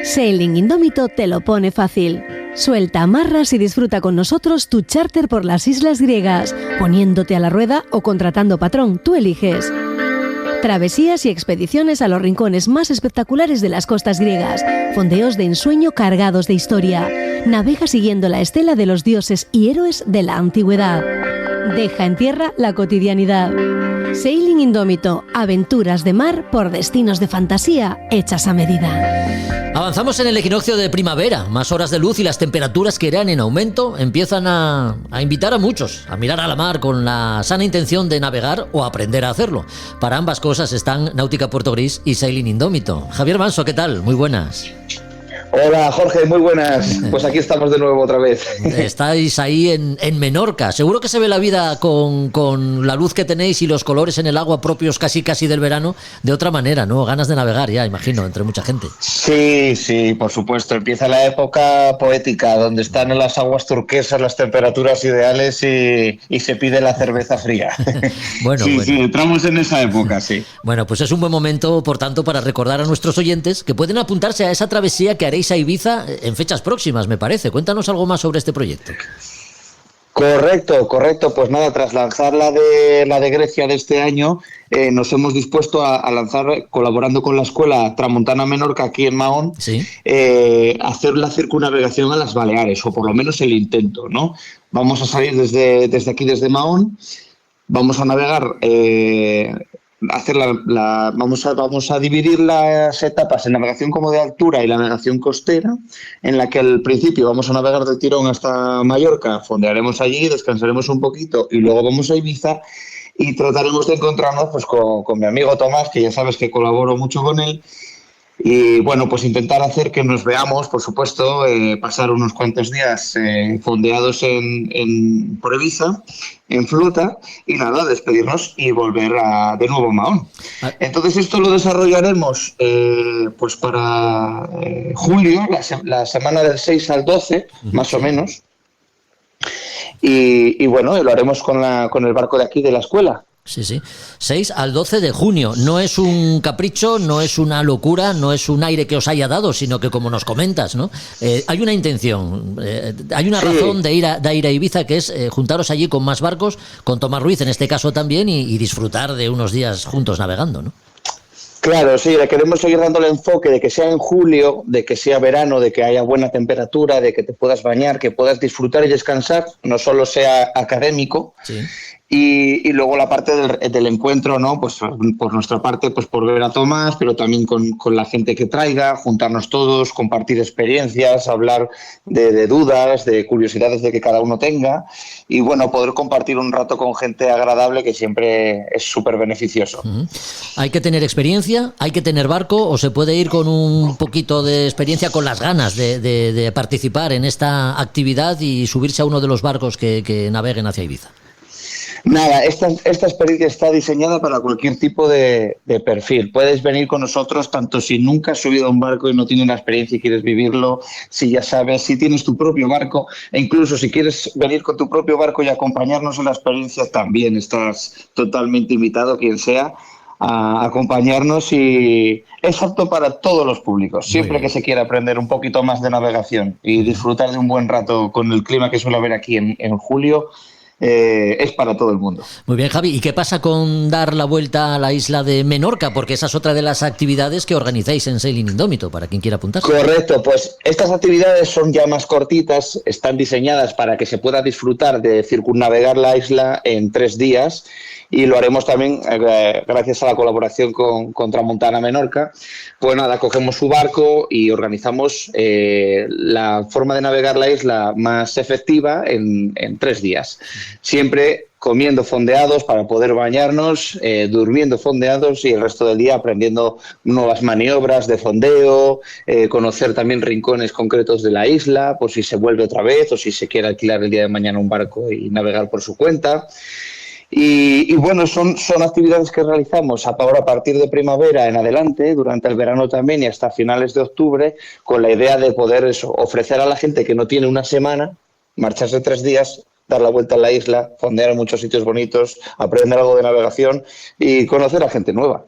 Sailing Indómito te lo pone fácil. Suelta amarras y disfruta con nosotros tu charter por las islas griegas, poniéndote a la rueda o contratando patrón, tú eliges. Travesías y expediciones a los rincones más espectaculares de las costas griegas, fondeos de ensueño cargados de historia. Navega siguiendo la estela de los dioses y héroes de la antigüedad. Deja en tierra la cotidianidad. Sailing Indómito, aventuras de mar por destinos de fantasía hechas a medida. Avanzamos en el equinoccio de primavera, más horas de luz y las temperaturas que irán en aumento empiezan a invitar a muchos a mirar a la mar con la sana intención de navegar o aprender a hacerlo. Para ambas cosas están Náutica Puerto Gris y Sailing Indómito. Javier Manso, ¿qué tal? Muy buenas. Hola Jorge, muy buenas. Pues aquí estamos de nuevo otra vez. Estáis ahí en Menorca. Seguro que se ve la vida con la luz que tenéis y los colores en el agua propios casi del verano de otra manera, ¿no? Ganas de navegar ya, imagino, entre mucha gente. Sí, por supuesto. Empieza la época poética, donde están en las aguas turquesas las temperaturas ideales y se pide la cerveza fría. Bueno. Sí, entramos en esa época, sí. Bueno, pues es un buen momento, por tanto, para recordar a nuestros oyentes que pueden apuntarse a esa travesía que haréis a Ibiza en fechas próximas, me parece. Cuéntanos algo más sobre este proyecto. Correcto. Pues nada, tras lanzar la de Grecia de este año, nos hemos dispuesto a lanzar, colaborando con la Escuela Tramontana Menorca aquí en Mahón, ¿sí? Hacer la circunnavegación a las Baleares, o por lo menos el intento, ¿no? Vamos a salir desde aquí, desde Mahón, vamos a navegar... vamos a dividir las etapas en navegación como de altura y la navegación costera, en la que al principio vamos a navegar del tirón hasta Mallorca, fondearemos allí, descansaremos un poquito y luego vamos a Ibiza y trataremos de encontrarnos pues con mi amigo Tomás, que ya sabes que colaboro mucho con él. Y bueno, pues intentar hacer que nos veamos, por supuesto, pasar unos cuantos días fondeados por Ibiza, en flota, y nada, despedirnos y volver de nuevo a Mahón. Entonces esto lo desarrollaremos pues para julio, la semana del 6 al 12, más o menos. Y bueno, lo haremos con el barco de aquí de la escuela. Sí. 6 al 12 de junio. No es un capricho, no es una locura, no es un aire que os haya dado, sino que como nos comentas, ¿no? Hay una intención, hay una razón de ir a Ibiza, que es juntaros allí con más barcos, con Tomás Ruiz en este caso también, y disfrutar de unos días juntos navegando, ¿no? Claro, sí, le queremos seguir dando el enfoque de que sea en julio, de que sea verano, de que haya buena temperatura, de que te puedas bañar, que puedas disfrutar y descansar, no solo sea académico. Sí. Y luego la parte del encuentro, ¿no? Pues por nuestra parte, pues por ver a Tomás, pero también con la gente que traiga, juntarnos todos, compartir experiencias, hablar de dudas, de curiosidades de que cada uno tenga y bueno, poder compartir un rato con gente agradable que siempre es súper beneficioso. Hay que tener experiencia, hay que tener barco, o se puede ir con un poquito de experiencia, con las ganas de participar en esta actividad y subirse a uno de los barcos que naveguen hacia Ibiza. Nada, esta experiencia está diseñada para cualquier tipo de perfil. Puedes venir con nosotros tanto si nunca has subido a un barco y no tienes la experiencia y quieres vivirlo, si ya sabes, si tienes tu propio barco, e incluso si quieres venir con tu propio barco y acompañarnos en la experiencia, también estás totalmente invitado, quien sea, a acompañarnos, y es apto para todos los públicos, siempre que se quiera aprender un poquito más de navegación y disfrutar de un buen rato con el clima que suele haber aquí en julio. es para todo el mundo. Muy bien, Javi. ¿Y qué pasa con dar la vuelta a la isla de Menorca? Porque esa es otra de las actividades que organizáis en Sailing Indómito, para quien quiera apuntarse. Correcto, pues estas actividades son ya más cortitas, están diseñadas para que se pueda disfrutar de circunnavegar la isla en 3 días y lo haremos también gracias a la colaboración con Tramontana Menorca. Pues nada, cogemos su barco y organizamos la forma de navegar la isla más efectiva en 3 días. Siempre comiendo fondeados para poder bañarnos, durmiendo fondeados y el resto del día aprendiendo nuevas maniobras de fondeo, conocer también rincones concretos de la isla, por si se vuelve otra vez o si se quiere alquilar el día de mañana un barco y navegar por su cuenta. Y bueno, son actividades que realizamos ahora a partir de primavera en adelante, durante el verano también y hasta finales de octubre, con la idea de poder ofrecer a la gente que no tiene una semana, marcharse 3 días, dar la vuelta a la isla, fondear en muchos sitios bonitos, aprender algo de navegación y conocer a gente nueva.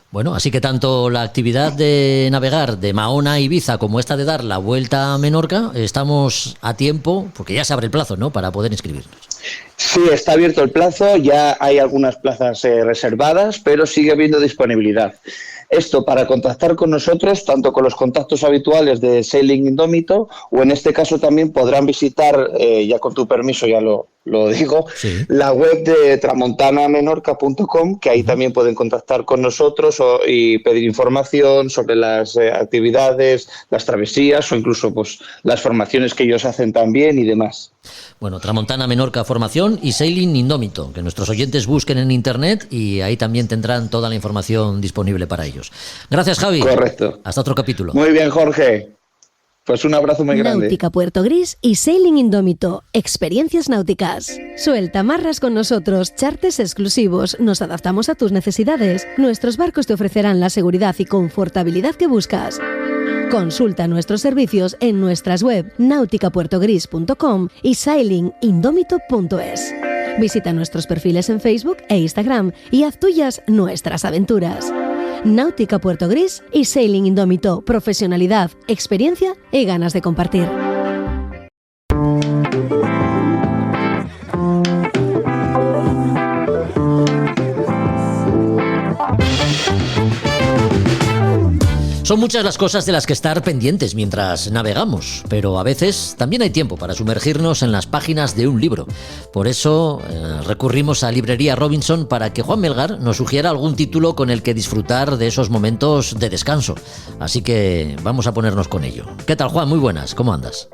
Bueno, así que tanto la actividad de navegar de Mahón a Ibiza como esta de dar la vuelta a Menorca, estamos a tiempo, porque ya se abre el plazo, ¿no?, para poder inscribirnos. Sí, está abierto el plazo, ya hay algunas plazas reservadas, pero sigue habiendo disponibilidad. Esto para contactar con nosotros, tanto con los contactos habituales de Sailing Indómito, o en este caso también podrán visitar, ya con tu permiso ya lo digo, sí, la web de tramontanamenorca.com, que ahí también pueden contactar con nosotros y pedir información sobre las actividades, las travesías o incluso pues las formaciones que ellos hacen también y demás. Bueno, Tramontana Menorca Formación y Sailing Indómito, que nuestros oyentes busquen en internet y ahí también tendrán toda la información disponible para ellos. Gracias, Javi. Correcto. Hasta otro capítulo. Muy bien, Jorge. Pues un abrazo muy grande. Náutica Puerto Gris y Sailing Indómito. Experiencias náuticas. Suelta amarras con nosotros, charters exclusivos. Nos adaptamos a tus necesidades. Nuestros barcos te ofrecerán la seguridad y confortabilidad que buscas. Consulta nuestros servicios en nuestras web nauticapuertogris.com y sailingindómito.es. Visita nuestros perfiles en Facebook e Instagram y haz tuyas nuestras aventuras. Náutica Puerto Gris y Sailing Indómito. Profesionalidad, experiencia y ganas de compartir. Son muchas las cosas de las que estar pendientes mientras navegamos, pero a veces también hay tiempo para sumergirnos en las páginas de un libro. Por eso recurrimos a Librería Robinson para que Juan Melgar nos sugiera algún título con el que disfrutar de esos momentos de descanso. Así que vamos a ponernos con ello. ¿Qué tal, Juan? Muy buenas, ¿cómo andas?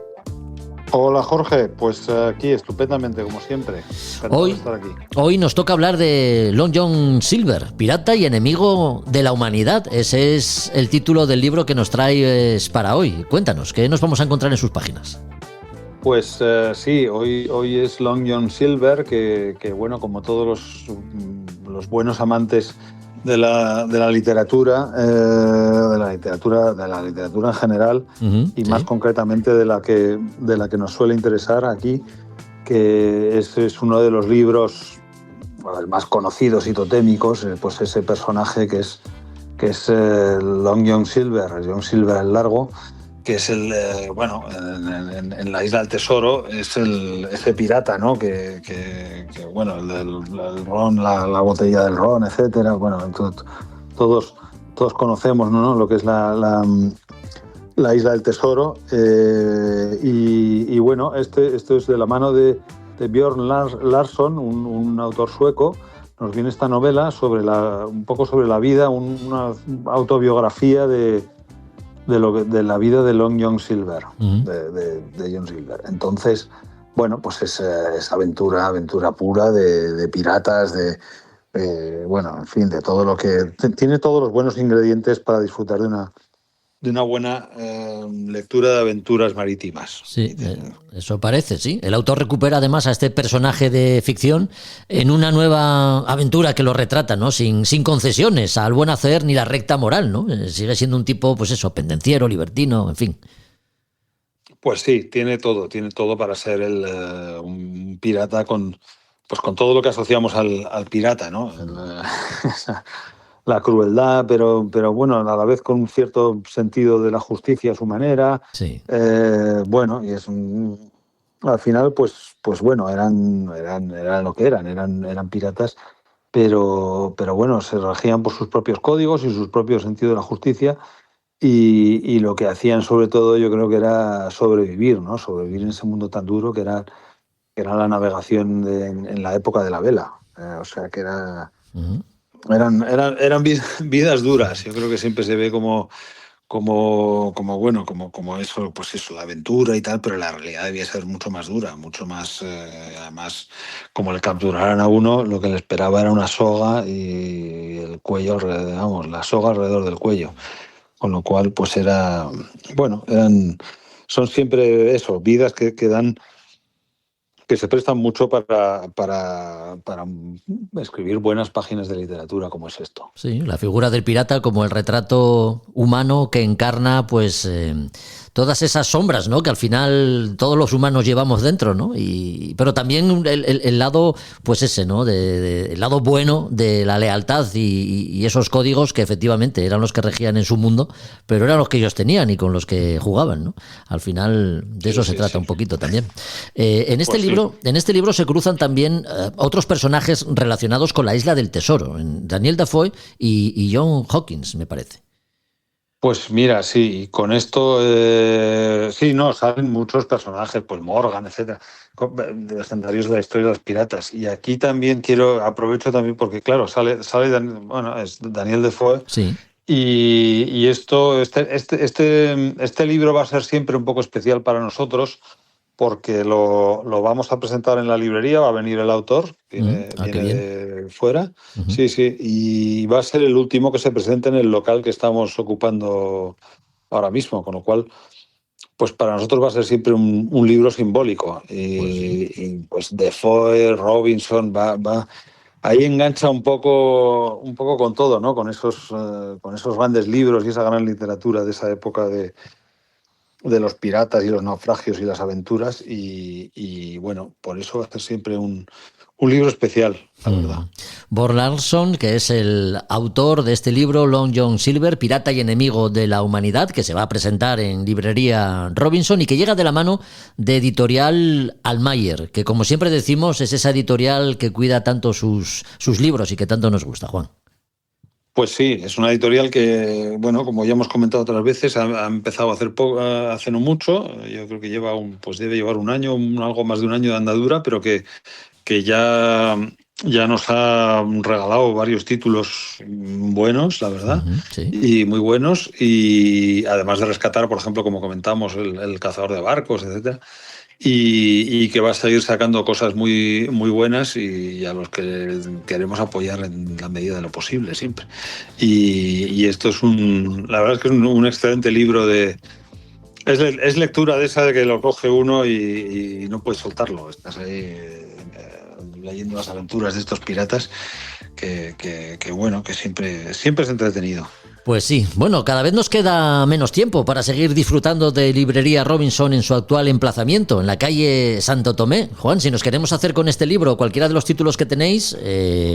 Hola, Jorge, pues aquí estupendamente, como siempre. Hoy nos toca hablar de Long John Silver, pirata y enemigo de la humanidad. Ese es el título del libro que nos traes para hoy. Cuéntanos, ¿qué nos vamos a encontrar en sus páginas? Pues sí, hoy es Long John Silver, que bueno, como todos los buenos amantes de la literatura, de la literatura en general, y más concretamente de la que nos suele interesar aquí, que es uno de los libros más conocidos y totémicos, pues ese personaje que es Long John Silver el Largo, que es en la Isla del Tesoro, es ese pirata, ¿no? Que bueno, el ron, la botella del ron, etcétera. Bueno, todos conocemos, ¿no?, lo que es la Isla del Tesoro. Y bueno, esto es de la mano de Björn Larsson, un autor sueco. Nos viene esta novela un poco sobre la vida, una autobiografía de la vida de Long John Silver, de John Silver. Entonces, bueno, pues es aventura pura de piratas, bueno, en fin, de todo lo que... Tiene todos los buenos ingredientes para disfrutar de una buena lectura de aventuras marítimas. Sí, eso parece, sí. El autor recupera además a este personaje de ficción en una nueva aventura que lo retrata, ¿no? Sin concesiones al buen hacer ni la recta moral, ¿no? Sigue siendo un tipo, pues eso, pendenciero, libertino, en fin. Pues sí, tiene todo para ser un pirata con todo lo que asociamos al pirata, ¿no? La crueldad, pero bueno, a la vez con un cierto sentido de la justicia a su manera. Sí. Bueno, y es un al final, pues bueno, eran lo que eran piratas, pero bueno, se regían por sus propios códigos y sus propios sentido de la justicia. Y lo que hacían sobre todo yo creo que era sobrevivir, ¿no? Sobrevivir en ese mundo tan duro que era la navegación en la época de la vela. O sea que eran vidas duras. Yo creo que siempre se ve como eso, pues eso, la aventura y tal, pero la realidad debía ser mucho más dura, mucho más, además, como le capturaran a uno, lo que le esperaba era una soga y el cuello, la soga alrededor del cuello. Con lo cual, pues son siempre eso, vidas que se prestan mucho para escribir buenas páginas de literatura, como es esto. Sí, la figura del pirata como el retrato humano que encarna, pues, todas esas sombras, ¿no? Que al final todos los humanos llevamos dentro, ¿no? Pero también el lado, pues ese, ¿no? El lado bueno de la lealtad y esos códigos que efectivamente eran los que regían en su mundo, pero eran los que ellos tenían y con los que jugaban, ¿no? Al final de eso se trata un poquito también. En este libro se cruzan también otros personajes relacionados con la Isla del Tesoro, Daniel Defoe y John Hawkins, me parece. Pues mira, sí, con esto salen muchos personajes, pues Morgan, etcétera, legendarios de la historia de los piratas. Y aquí también aprovecho también porque, claro, es Daniel Defoe. Sí. Y este libro va a ser siempre un poco especial para nosotros porque lo vamos a presentar en la librería, va a venir el autor, viene de fuera, sí, y va a ser el último que se presente en el local que estamos ocupando ahora mismo, con lo cual, pues para nosotros va a ser siempre un libro simbólico. Y pues Defoe, Robinson, va ahí engancha un poco con todo, ¿no? Con esos grandes libros y esa gran literatura de esa época de los piratas y los naufragios y las aventuras y bueno, por eso va a ser siempre un libro especial, la verdad. Bjørn Larson, que es el autor de este libro, Long John Silver, Pirata y enemigo de la humanidad, que se va a presentar en librería Robinson y que llega de la mano de editorial Almayer, que como siempre decimos es esa editorial que cuida tanto sus libros y que tanto nos gusta, Juan. Pues sí, es una editorial que, bueno, como ya hemos comentado otras veces, ha empezado a hacer hace no mucho. Yo creo que debe llevar un año, algo más de un año de andadura, pero que ya nos ha regalado varios títulos buenos, la verdad, y muy buenos. Y además de rescatar, por ejemplo, como comentamos, el cazador de barcos, etcétera. Y que va a seguir sacando cosas muy, muy buenas y a los que queremos apoyar en la medida de lo posible siempre. Y esto es la verdad es que es un excelente libro es lectura de esa de que lo coge uno y no puedes soltarlo. Estás ahí leyendo las aventuras de estos piratas que siempre es entretenido. Pues sí, bueno, cada vez nos queda menos tiempo para seguir disfrutando de Librería Robinson en su actual emplazamiento, en la calle Santo Tomé. Juan, si nos queremos hacer con este libro cualquiera de los títulos que tenéis,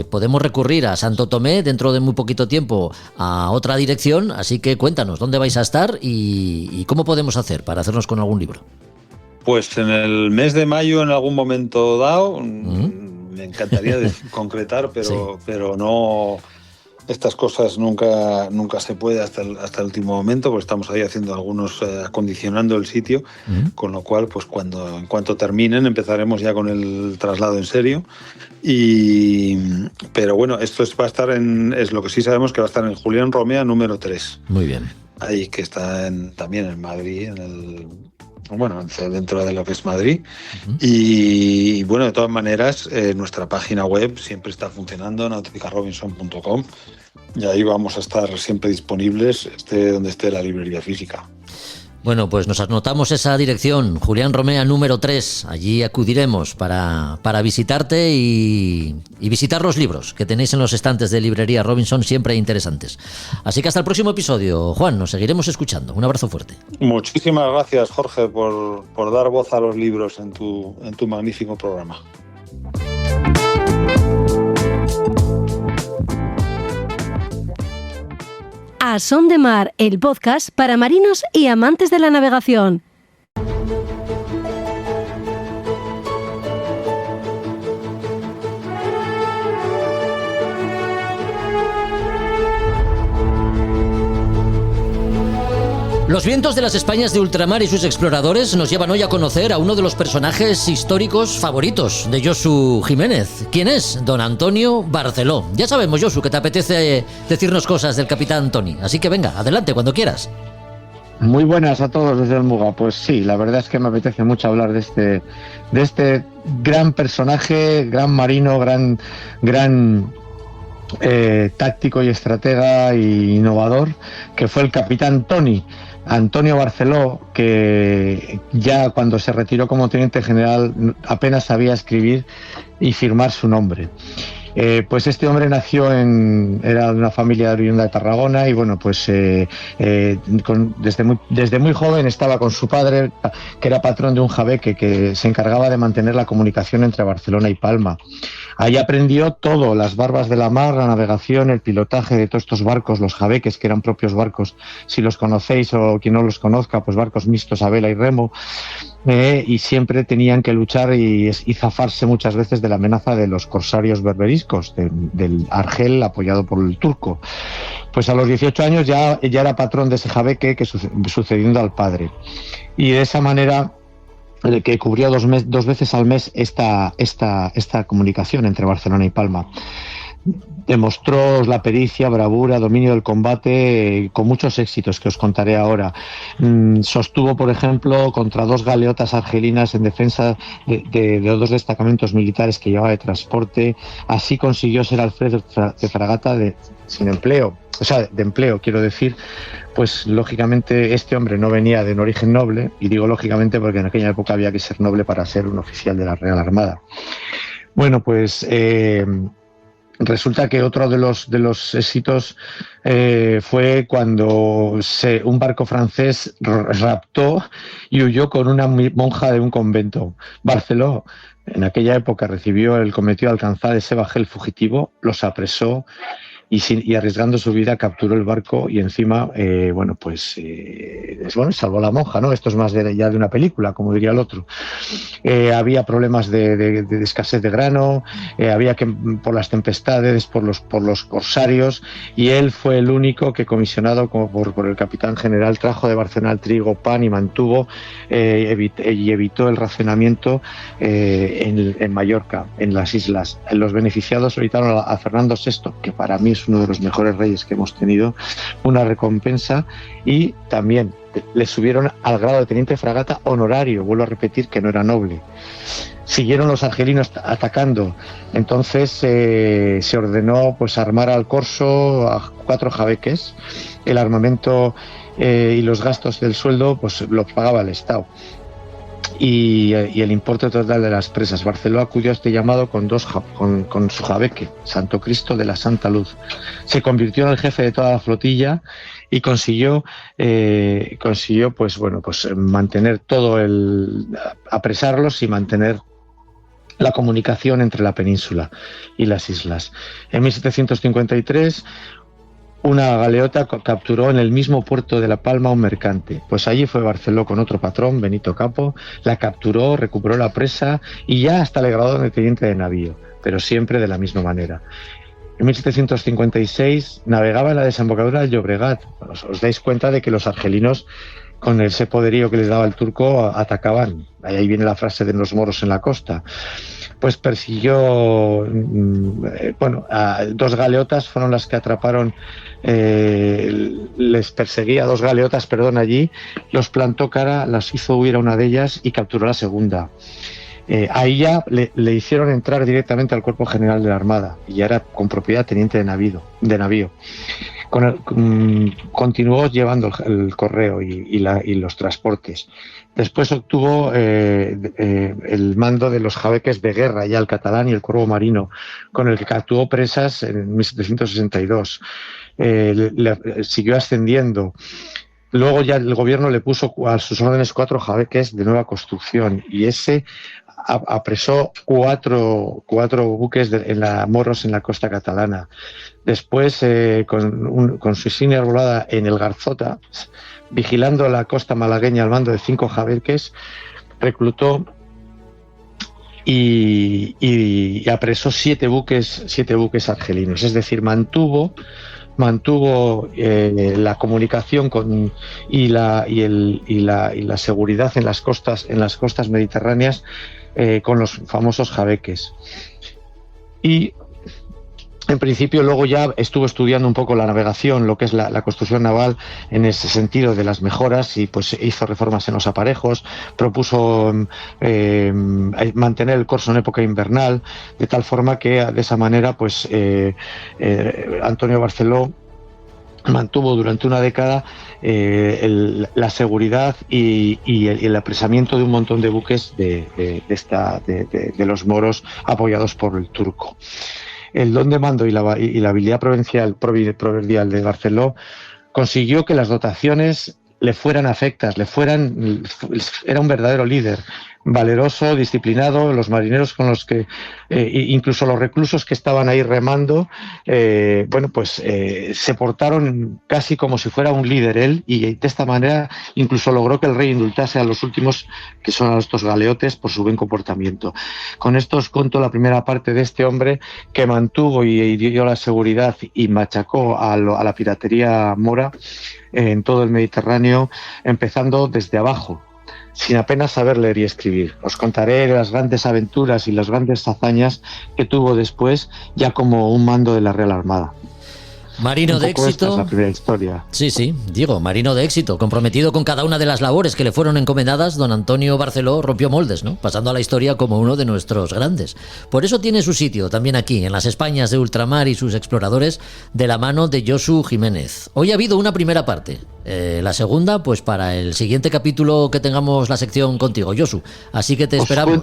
podemos recurrir a Santo Tomé dentro de muy poquito tiempo a otra dirección, así que cuéntanos dónde vais a estar y cómo podemos hacer para hacernos con algún libro. Pues en el mes de mayo, en algún momento dado, me encantaría concretar, pero no... Estas cosas nunca se puede hasta el último momento, porque estamos ahí haciendo acondicionando el sitio, con lo cual, pues en cuanto terminen, empezaremos ya con el traslado en serio. Pero bueno, esto va a estar es lo que sí sabemos que va a estar en Julián Romea número 3. Muy bien. Ahí que está también en Madrid, dentro de lo que es Madrid. Y bueno, de todas maneras, nuestra página web siempre está funcionando, nauticarobinson.com, y ahí vamos a estar siempre disponibles, donde esté la librería física. Bueno, pues nos anotamos esa dirección, Julián Romea número 3. Allí acudiremos para visitarte y visitar los libros que tenéis en los estantes de Librería Robinson, siempre interesantes. Así que hasta el próximo episodio. Juan, nos seguiremos escuchando. Un abrazo fuerte. Muchísimas gracias, Jorge, por dar voz a los libros en tu magnífico programa. A Son de Mar, el podcast para marinos y amantes de la navegación. Los vientos de las Españas de ultramar y sus exploradores nos llevan hoy a conocer a uno de los personajes históricos favoritos de Josu Jiménez. ¿Quién es? Don Antonio Barceló. Ya sabemos, Josu, que te apetece decirnos cosas del capitán Tony, así que venga, adelante cuando quieras. Muy buenas a todos desde el Muga. Pues sí, la verdad es que me apetece mucho hablar de este gran personaje, gran marino, gran táctico y estratega e innovador, que fue el capitán Tony. Antonio Barceló, que ya cuando se retiró como teniente general apenas sabía escribir y firmar su nombre. Pues este hombre era de una familia oriunda de Tarragona y bueno, pues desde muy joven estaba con su padre, que era patrón de un jabeque que se encargaba de mantener la comunicación entre Barcelona y Palma. Ahí aprendió todo, las barbas de la mar, la navegación, el pilotaje de todos estos barcos, los jabeques, que eran propios barcos, si los conocéis o quien no los conozca, pues barcos mixtos a vela y remo, y siempre tenían que luchar y zafarse muchas veces de la amenaza de los corsarios berberiscos, del Argel apoyado por el turco. Pues a los 18 años ya era patrón de ese jabeque, sucediendo al padre. Y de esa manera que cubría dos veces al mes esta comunicación entre Barcelona y Palma. Demostró la pericia, bravura, dominio del combate, con muchos éxitos que os contaré ahora. Sostuvo, por ejemplo, contra 2 galeotas argelinas en defensa de 2 destacamentos militares que llevaba de transporte. Así consiguió ser alférez de fragata de empleo, quiero decir. Pues lógicamente este hombre no venía de un origen noble, y digo lógicamente porque en aquella época había que ser noble para ser un oficial de la Real Armada. Bueno, pues resulta que otro de los éxitos fue cuando un barco francés raptó y huyó con una monja de un convento. Barceló en aquella época recibió el cometido de alcanzar ese bajel fugitivo, los apresó y arriesgando su vida capturó el barco y encima, salvó a la monja, ¿no? Esto es más ya de una película, como diría el otro. Había problemas de escasez de grano, había que por las tempestades, por los corsarios, y él fue el único que, comisionado como por el capitán general, trajo de Barcelona el trigo, pan y mantuvo y evitó el racionamiento en Mallorca, en las islas. Los beneficiados solicitaron a Fernando VI, que para mí es uno de los mejores reyes que hemos tenido, una recompensa, y también le subieron al grado de teniente fragata honorario. Vuelvo a repetir que no era noble. Siguieron los argelinos atacando, entonces se ordenó pues armar al corso a 4 jabeques. El armamento y los gastos del sueldo pues los pagaba el Estado. Y el importe total de las presas. Barceló acudió a este llamado con su jabeque, Santo Cristo de la Santa Luz. Se convirtió en el jefe de toda la flotilla y consiguió mantener apresarlos y mantener la comunicación entre la península y las islas. En 1753 una galeota capturó en el mismo puerto de La Palma un mercante. Pues allí fue Barceló con otro patrón, Benito Capo, la capturó, recuperó la presa y ya hasta le graduó de teniente de navío, pero siempre de la misma manera. En 1756 navegaba en la desembocadura del Llobregat. Os dais cuenta de que los argelinos, con ese poderío que les daba el turco, atacaban. Ahí viene la frase de los moros en la costa. Pues persiguió, 2 galeotas fueron las que atraparon, les perseguía 2 galeotas, allí, los plantó cara, las hizo huir a una de ellas y capturó la segunda. Ahí ya le hicieron entrar directamente al cuerpo general de la Armada y ya era con propiedad teniente de navío. Continuó llevando el correo y los transportes. Después obtuvo el mando de los jabeques de guerra, ya el Catalán y el Corvo Marino, con el que capturó presas en 1762. Siguió ascendiendo. Luego ya el gobierno le puso a sus órdenes 4 jabeques de nueva construcción y ese apresó 4 buques moros en la costa catalana. Después, con su insignia arbolada en el Garzota, vigilando la costa malagueña al mando de 5 jabeques, reclutó y apresó 7 buques argelinos. Es decir, mantuvo mantuvo la comunicación y la seguridad en las costas mediterráneas con los famosos jabeques. Y en principio luego ya estuvo estudiando un poco la navegación, lo que es la construcción naval en ese sentido de las mejoras, y pues hizo reformas en los aparejos, propuso mantener el corso en época invernal, de tal forma que de esa manera pues Antonio Barceló mantuvo durante una década la seguridad y el apresamiento de un montón de buques de los moros apoyados por el turco. El don de mando y la habilidad proverbial de Barceló consiguió que las dotaciones le fueran afectas, era un verdadero líder, valeroso, disciplinado. Los marineros con los que, incluso los reclusos que estaban ahí remando, se portaron casi como si fuera un líder él, y de esta manera incluso logró que el rey indultase a los últimos, que son a estos galeotes, por su buen comportamiento. Con esto os cuento la primera parte de este hombre que mantuvo y dio la seguridad y machacó a la piratería mora en todo el Mediterráneo, empezando desde abajo, sin apenas saber leer y escribir. Os contaré las grandes aventuras y las grandes hazañas que tuvo después, ya como un mando de la Real Armada. Marino de éxito. Esta es la primera historia. Sí, digo, marino de éxito, comprometido con cada una de las labores que le fueron encomendadas. Don Antonio Barceló rompió moldes, ¿no? Pasando a la historia como uno de nuestros grandes. Por eso tiene su sitio también aquí, en las Españas de ultramar y sus exploradores, de la mano de Josu Jiménez. Hoy ha habido una primera parte. La segunda, pues para el siguiente capítulo que tengamos la sección contigo, Josu. Así que te esperamos.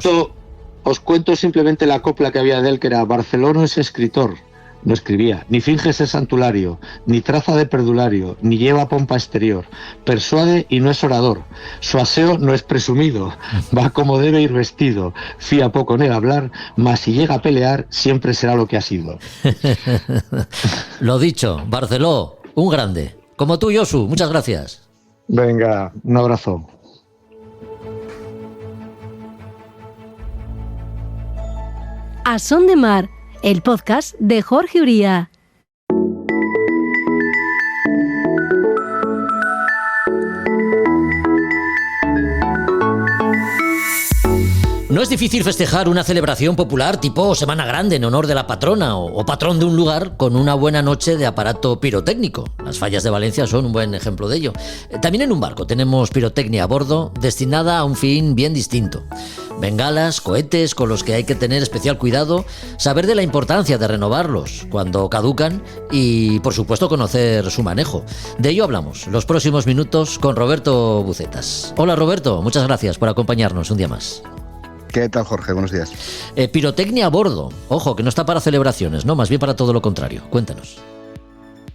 Os cuento simplemente la copla que había de él, que era: Barceló no es escritor, no escribía, ni finge ser santulario, ni traza de perdulario, ni lleva pompa exterior, persuade y no es orador, su aseo no es presumido, va como debe ir vestido, fía poco en el hablar, mas si llega a pelear siempre será lo que ha sido. Lo dicho, Barceló, un grande. Como tú, Josu, muchas gracias. Venga, un abrazo. A Son de Mar, el podcast de Jorge Uría. No es difícil festejar una celebración popular tipo Semana Grande en honor de la patrona o patrón de un lugar con una buena noche de aparato pirotécnico. Las fallas de Valencia son un buen ejemplo de ello. También en un barco tenemos pirotecnia a bordo destinada a un fin bien distinto. Bengalas, cohetes con los que hay que tener especial cuidado, saber de la importancia de renovarlos cuando caducan y, por supuesto, conocer su manejo. De ello hablamos los próximos minutos con Roberto Bucetas. Hola, Roberto, muchas gracias por acompañarnos un día más. ¿Qué tal, Jorge? Buenos días. Pirotecnia a bordo. Ojo, que no está para celebraciones, ¿no? Más bien para todo lo contrario. Cuéntanos.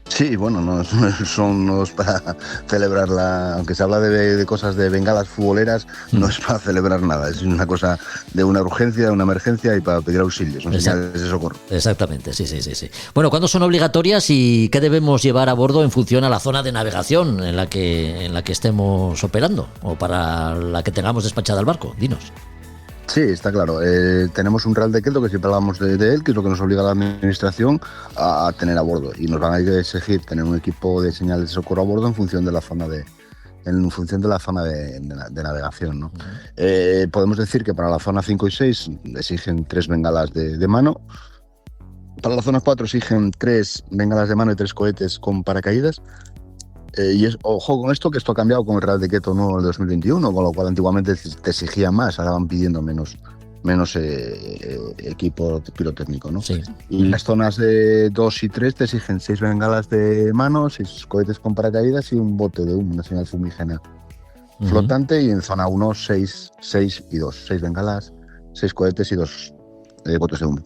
Sí, bueno, no es para celebrar aunque se habla de cosas de bengalas futboleras, no es para celebrar nada, es una cosa de una urgencia, de una emergencia y para pedir auxilio, son señales de socorro. Exactamente, sí. Bueno, ¿cuándo son obligatorias y qué debemos llevar a bordo en función a la zona de navegación en la que estemos operando o para la que tengamos despachada el barco? Dinos. Sí, está claro. Tenemos un Real Decreto que siempre hablamos de él, que es lo que nos obliga a la administración a tener a bordo. Y nos van a exigir tener un equipo de señales de socorro a bordo en función de la zona de navegación, ¿no? Podemos decir que para la zona 5 y 6 exigen 3 bengalas de mano. Para la zona 4 exigen 3 bengalas de mano y 3 cohetes con paracaídas. Ojo con esto, que esto ha cambiado con el Real Decreto nuevo del 2021, con lo cual antiguamente te exigían más, ahora van pidiendo menos equipo pirotécnico, ¿no? Sí. Y las zonas de 2 y 3 te exigen 6 bengalas de mano, 6 cohetes con paracaídas y un bote de humo, una señal fumígena flotante. Y en zona 1, 6 y 2, 6 bengalas, 6 cohetes y 2 botes de humo.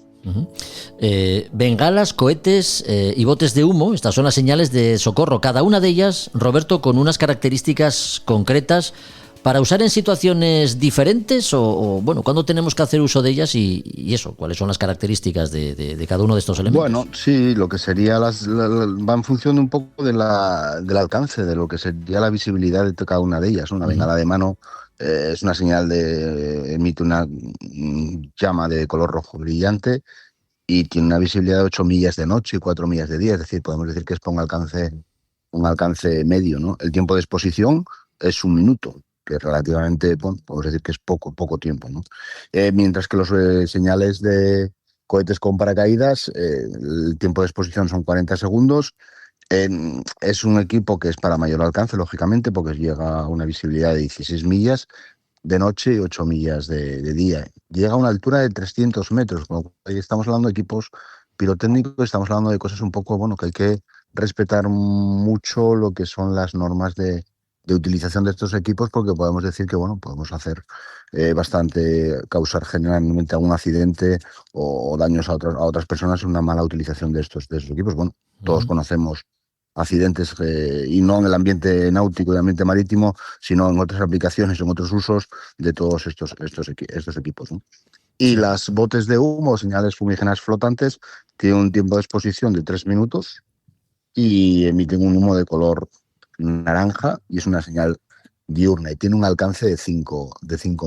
Bengalas, cohetes y botes de humo, estas son las señales de socorro, cada una de ellas, Roberto, con unas características concretas para usar en situaciones diferentes o bueno, ¿cuándo tenemos que hacer uso de ellas y eso? ¿Cuáles son las características de cada uno de estos elementos? Bueno, sí, lo que sería va en función un poco del alcance, de lo que sería la visibilidad de cada una de ellas. Una bengala de mano es una señal emite una llama de color rojo brillante, y tiene una visibilidad de 8 millas de noche y 4 millas de día, es decir, podemos decir que es para un alcance medio, ¿no? El tiempo de exposición es 1 minuto, que relativamente, bueno, podemos decir que es poco tiempo, ¿no? Mientras que los señales de cohetes con paracaídas, el tiempo de exposición son 40 segundos. Es un equipo que es para mayor alcance, lógicamente, porque llega a una visibilidad de 16 millas de noche y 8 millas de día. Llega a una altura de 300 metros, con lo cual ahí estamos hablando de equipos pirotécnicos, estamos hablando de cosas un poco, bueno, que hay que respetar mucho lo que son las normas de utilización de estos equipos, porque podemos decir que, bueno, podemos hacer causar generalmente algún accidente o daños a otras personas en una mala utilización de estos equipos. Bueno, todos conocemos accidentes y no en el ambiente náutico y ambiente marítimo, sino en otras aplicaciones, en otros usos de todos estos equipos, ¿no? Y las botes de humo, señales fumígenas flotantes, tienen un tiempo de exposición de 3 minutos y emiten un humo de color naranja y es una señal diurna y tiene un alcance de 5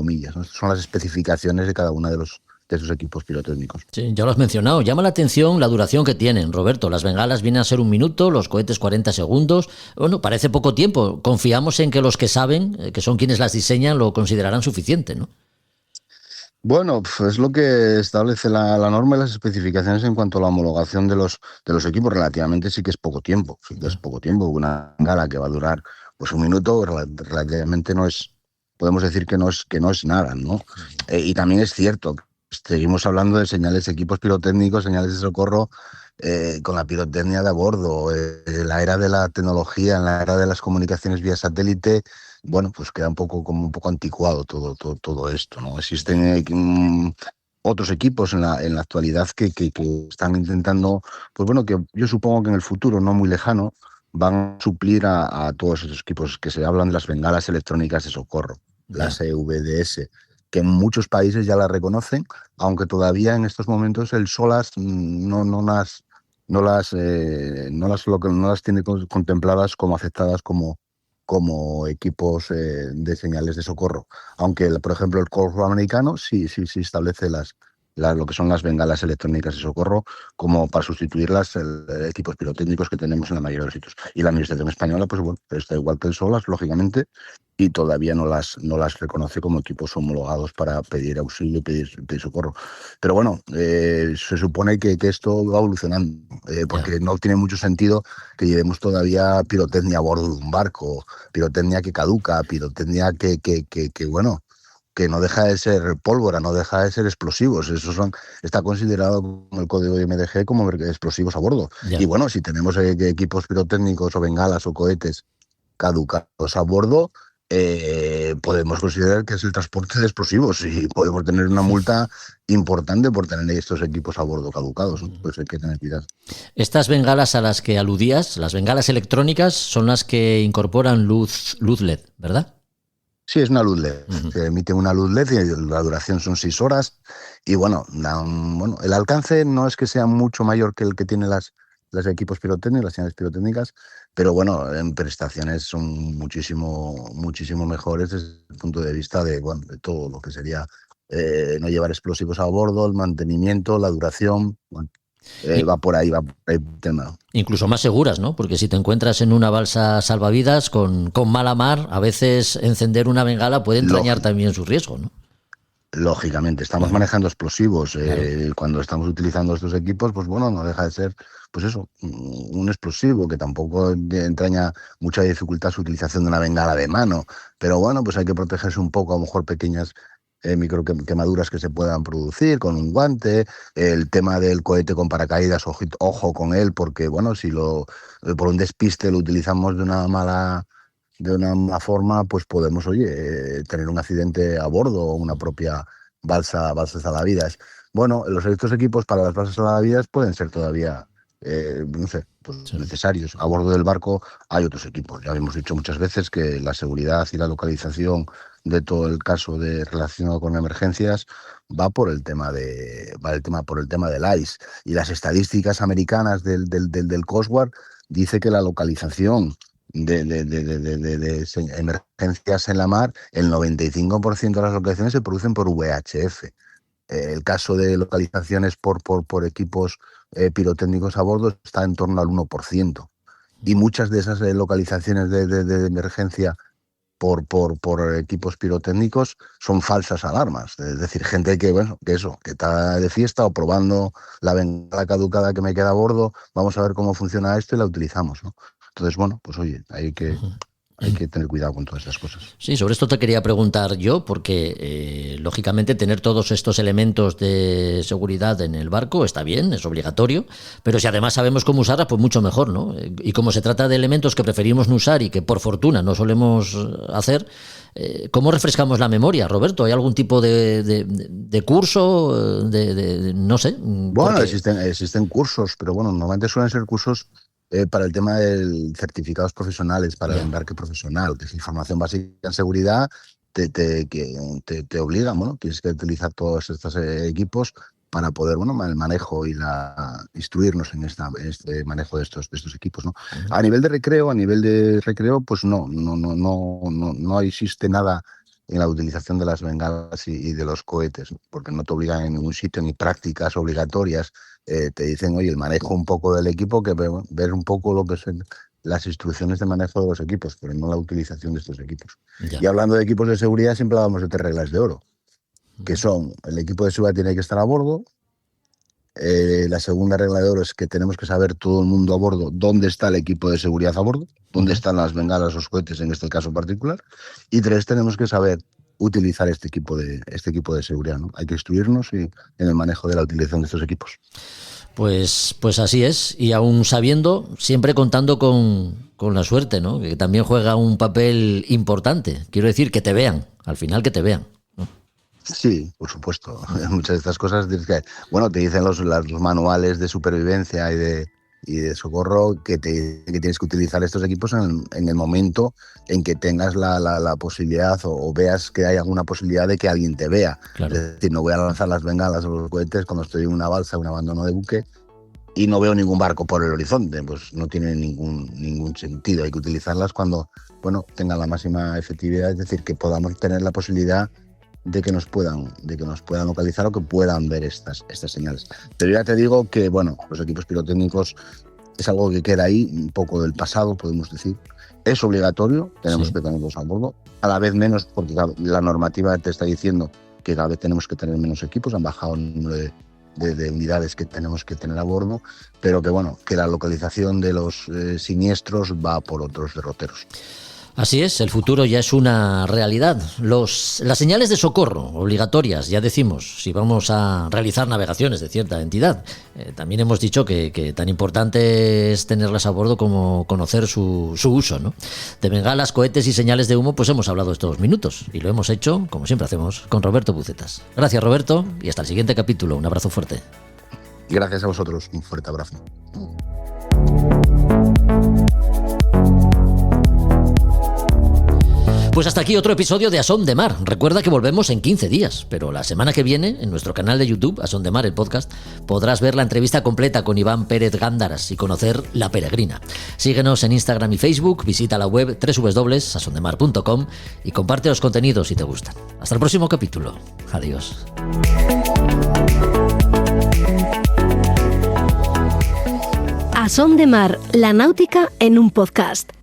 millas, ¿no? Estas son las especificaciones de cada uno de esos equipos pirotécnicos. Sí, ya lo has mencionado. Llama la atención la duración que tienen, Roberto. Las bengalas vienen a ser 1 minuto, los cohetes 40 segundos. Bueno, parece poco tiempo. Confiamos en que los que saben, que son quienes las diseñan, lo considerarán suficiente, ¿no? Bueno, es lo que establece la norma y las especificaciones en cuanto a la homologación de los equipos. Relativamente sí que es poco tiempo. Sí que es poco tiempo. Una bengala que va a durar pues 1 minuto, relativamente no es, podemos decir que no es nada, ¿no? Y también es cierto, seguimos hablando de señales, equipos pirotécnicos, señales de socorro, con la pirotecnia de a bordo, en la era de la tecnología, en la era de las comunicaciones vía satélite. Bueno, pues queda un poco anticuado todo esto, ¿no? Existen otros equipos en la actualidad que están intentando, pues bueno, que yo supongo que en el futuro no muy lejano van a suplir a todos esos equipos que se hablan de las bengalas electrónicas de socorro, las EVDS, que en muchos países ya las reconocen, aunque todavía en estos momentos el SOLAS no las tiene contempladas como aceptadas como equipos de señales de socorro. Aunque, por ejemplo, el Corps americano sí establece lo que son las bengalas electrónicas de socorro como para sustituir los equipos pirotécnicos que tenemos en la mayoría de los sitios. Y la Administración española, pues bueno, está igual que el SOLAS, lógicamente, y todavía no las reconoce como equipos homologados para pedir auxilio y pedir socorro. Pero bueno, se supone que esto va evolucionando, porque no tiene mucho sentido que llevemos todavía pirotecnia a bordo de un barco, pirotecnia que caduca, pirotecnia que bueno, que no deja de ser pólvora, no deja de ser explosivos. Está considerado como el código de MDG como explosivos a bordo. Y bueno, si tenemos equipos pirotécnicos o bengalas o cohetes caducados a bordo, podemos considerar que es el transporte de explosivos y podemos tener una multa importante por tener estos equipos a bordo caducados, ¿no? Pues hay que tener cuidado. Estas bengalas a las que aludías, las bengalas electrónicas, son las que incorporan luz LED, ¿verdad? Sí, es una luz LED. Se emite una luz LED y la duración son 6 horas. Y bueno, el alcance no es que sea mucho mayor que el que tienen los equipos pirotécnicos, las señales pirotécnicas, pero bueno, en prestaciones son muchísimo mejores desde el punto de vista de todo lo que sería no llevar explosivos a bordo, el mantenimiento, la duración. Bueno, va por ahí el tema. Incluso más seguras, ¿no? Porque si te encuentras en una balsa salvavidas con mala mar, a veces encender una bengala puede entrañar también su riesgo, ¿no? Lógicamente, estamos manejando explosivos. Cuando estamos utilizando estos equipos, pues bueno, no deja de ser, pues eso, un explosivo que tampoco entraña mucha dificultad su utilización de una bengala de mano. Pero bueno, pues hay que protegerse un poco, a lo mejor pequeñas micro quemaduras que se puedan producir con un guante. El tema del cohete con paracaídas, ojo con él, porque bueno, si por un despiste lo utilizamos de una mala forma, pues podemos, tener un accidente a bordo o una propia balsa salvavidas. Bueno, estos equipos para las balsas salvavidas pueden ser todavía, necesarios. A bordo del barco hay otros equipos. Ya hemos dicho muchas veces que la seguridad y la localización de todo el caso relacionado con emergencias va por el tema del ICE. Y las estadísticas americanas del Coast Guard dice que la localización de emergencias en la mar, el 95% de las localizaciones se producen por VHF. El caso de localizaciones por equipos pirotécnicos a bordo está en torno al 1%. Y muchas de esas localizaciones de emergencia por equipos pirotécnicos son falsas alarmas. Es decir, gente que está de fiesta o probando la bengala caducada que me queda a bordo, vamos a ver cómo funciona esto y la utilizamos, ¿no? Entonces, bueno, pues oye, hay que tener cuidado con todas estas cosas. Sí, sobre esto te quería preguntar yo, porque lógicamente tener todos estos elementos de seguridad en el barco está bien, es obligatorio, pero si además sabemos cómo usarlas, pues mucho mejor, ¿no? Y como se trata de elementos que preferimos no usar y que por fortuna no solemos hacer, ¿cómo refrescamos la memoria, Roberto? ¿Hay algún tipo de curso? No sé. Bueno, existen cursos, pero bueno, normalmente suelen ser cursos para el tema de certificados profesionales, para el embarque profesional, que es información básica en seguridad, te obligan, bueno, tienes que utilizar todos estos equipos para poder, bueno, el manejo y instruirnos en este manejo de estos equipos, ¿no? A nivel de recreo, pues no existe nada en la utilización de las bengalas y de los cohetes, porque no te obligan en ningún sitio, ni prácticas obligatorias. Te dicen, oye, el manejo un poco del equipo, que ver un poco lo que son las instrucciones de manejo de los equipos, pero no la utilización de estos equipos. Ya. Y hablando de equipos de seguridad, siempre hablamos de 3 reglas de oro, que son: el equipo de seguridad tiene que estar a bordo. La segunda regla de oro es que tenemos que saber todo el mundo a bordo dónde está el equipo de seguridad a bordo, dónde están las bengalas, los cohetes en este caso particular. Y 3, tenemos que saber utilizar este equipo de seguridad, ¿no? Hay que instruirnos en el manejo de la utilización de estos equipos. Pues así es, y aún sabiendo, siempre contando con la suerte, ¿no? Que también juega un papel importante. Quiero decir, que te vean, al final que te vean, ¿no? Sí, por supuesto. Muchas de estas cosas te dicen los manuales de supervivencia y de socorro que tienes que utilizar estos equipos en el momento en que tengas la posibilidad o veas que hay alguna posibilidad de que alguien te vea. Claro. Es decir, no voy a lanzar las bengalas o los cohetes cuando estoy en una balsa, un abandono de buque, y no veo ningún barco por el horizonte. Pues no tiene ningún sentido. Hay que utilizarlas cuando, bueno, tengan la máxima efectividad, es decir, que podamos tener la posibilidad de que nos puedan localizar o que puedan ver estas señales. Pero ya te digo que, bueno, los equipos pirotécnicos es algo que queda ahí, un poco del pasado, podemos decir. Es obligatorio, tenemos que tenerlos a bordo, a la vez menos, porque la normativa te está diciendo que cada vez tenemos que tener menos equipos, han bajado el número de unidades que tenemos que tener a bordo, pero que, bueno, que la localización de los siniestros va por otros derroteros. Así es, el futuro ya es una realidad. Las señales de socorro obligatorias, ya decimos, si vamos a realizar navegaciones de cierta entidad. También hemos dicho que tan importante es tenerlas a bordo como conocer su uso, ¿no? De bengalas, cohetes y señales de humo, pues hemos hablado estos minutos y lo hemos hecho, como siempre hacemos, con Roberto Bucetas. Gracias, Roberto, y hasta el siguiente capítulo. Un abrazo fuerte. Gracias a vosotros, un fuerte abrazo. Pues hasta aquí otro episodio de A Son de Mar. Recuerda que volvemos en 15 días, pero la semana que viene, en nuestro canal de YouTube, A Son de Mar, el podcast, podrás ver la entrevista completa con Iván Pérez Gándaras y conocer La Peregrina. Síguenos en Instagram y Facebook, visita la web www.asondemar.com y comparte los contenidos si te gustan. Hasta el próximo capítulo. Adiós. A Son de Mar, la náutica en un podcast.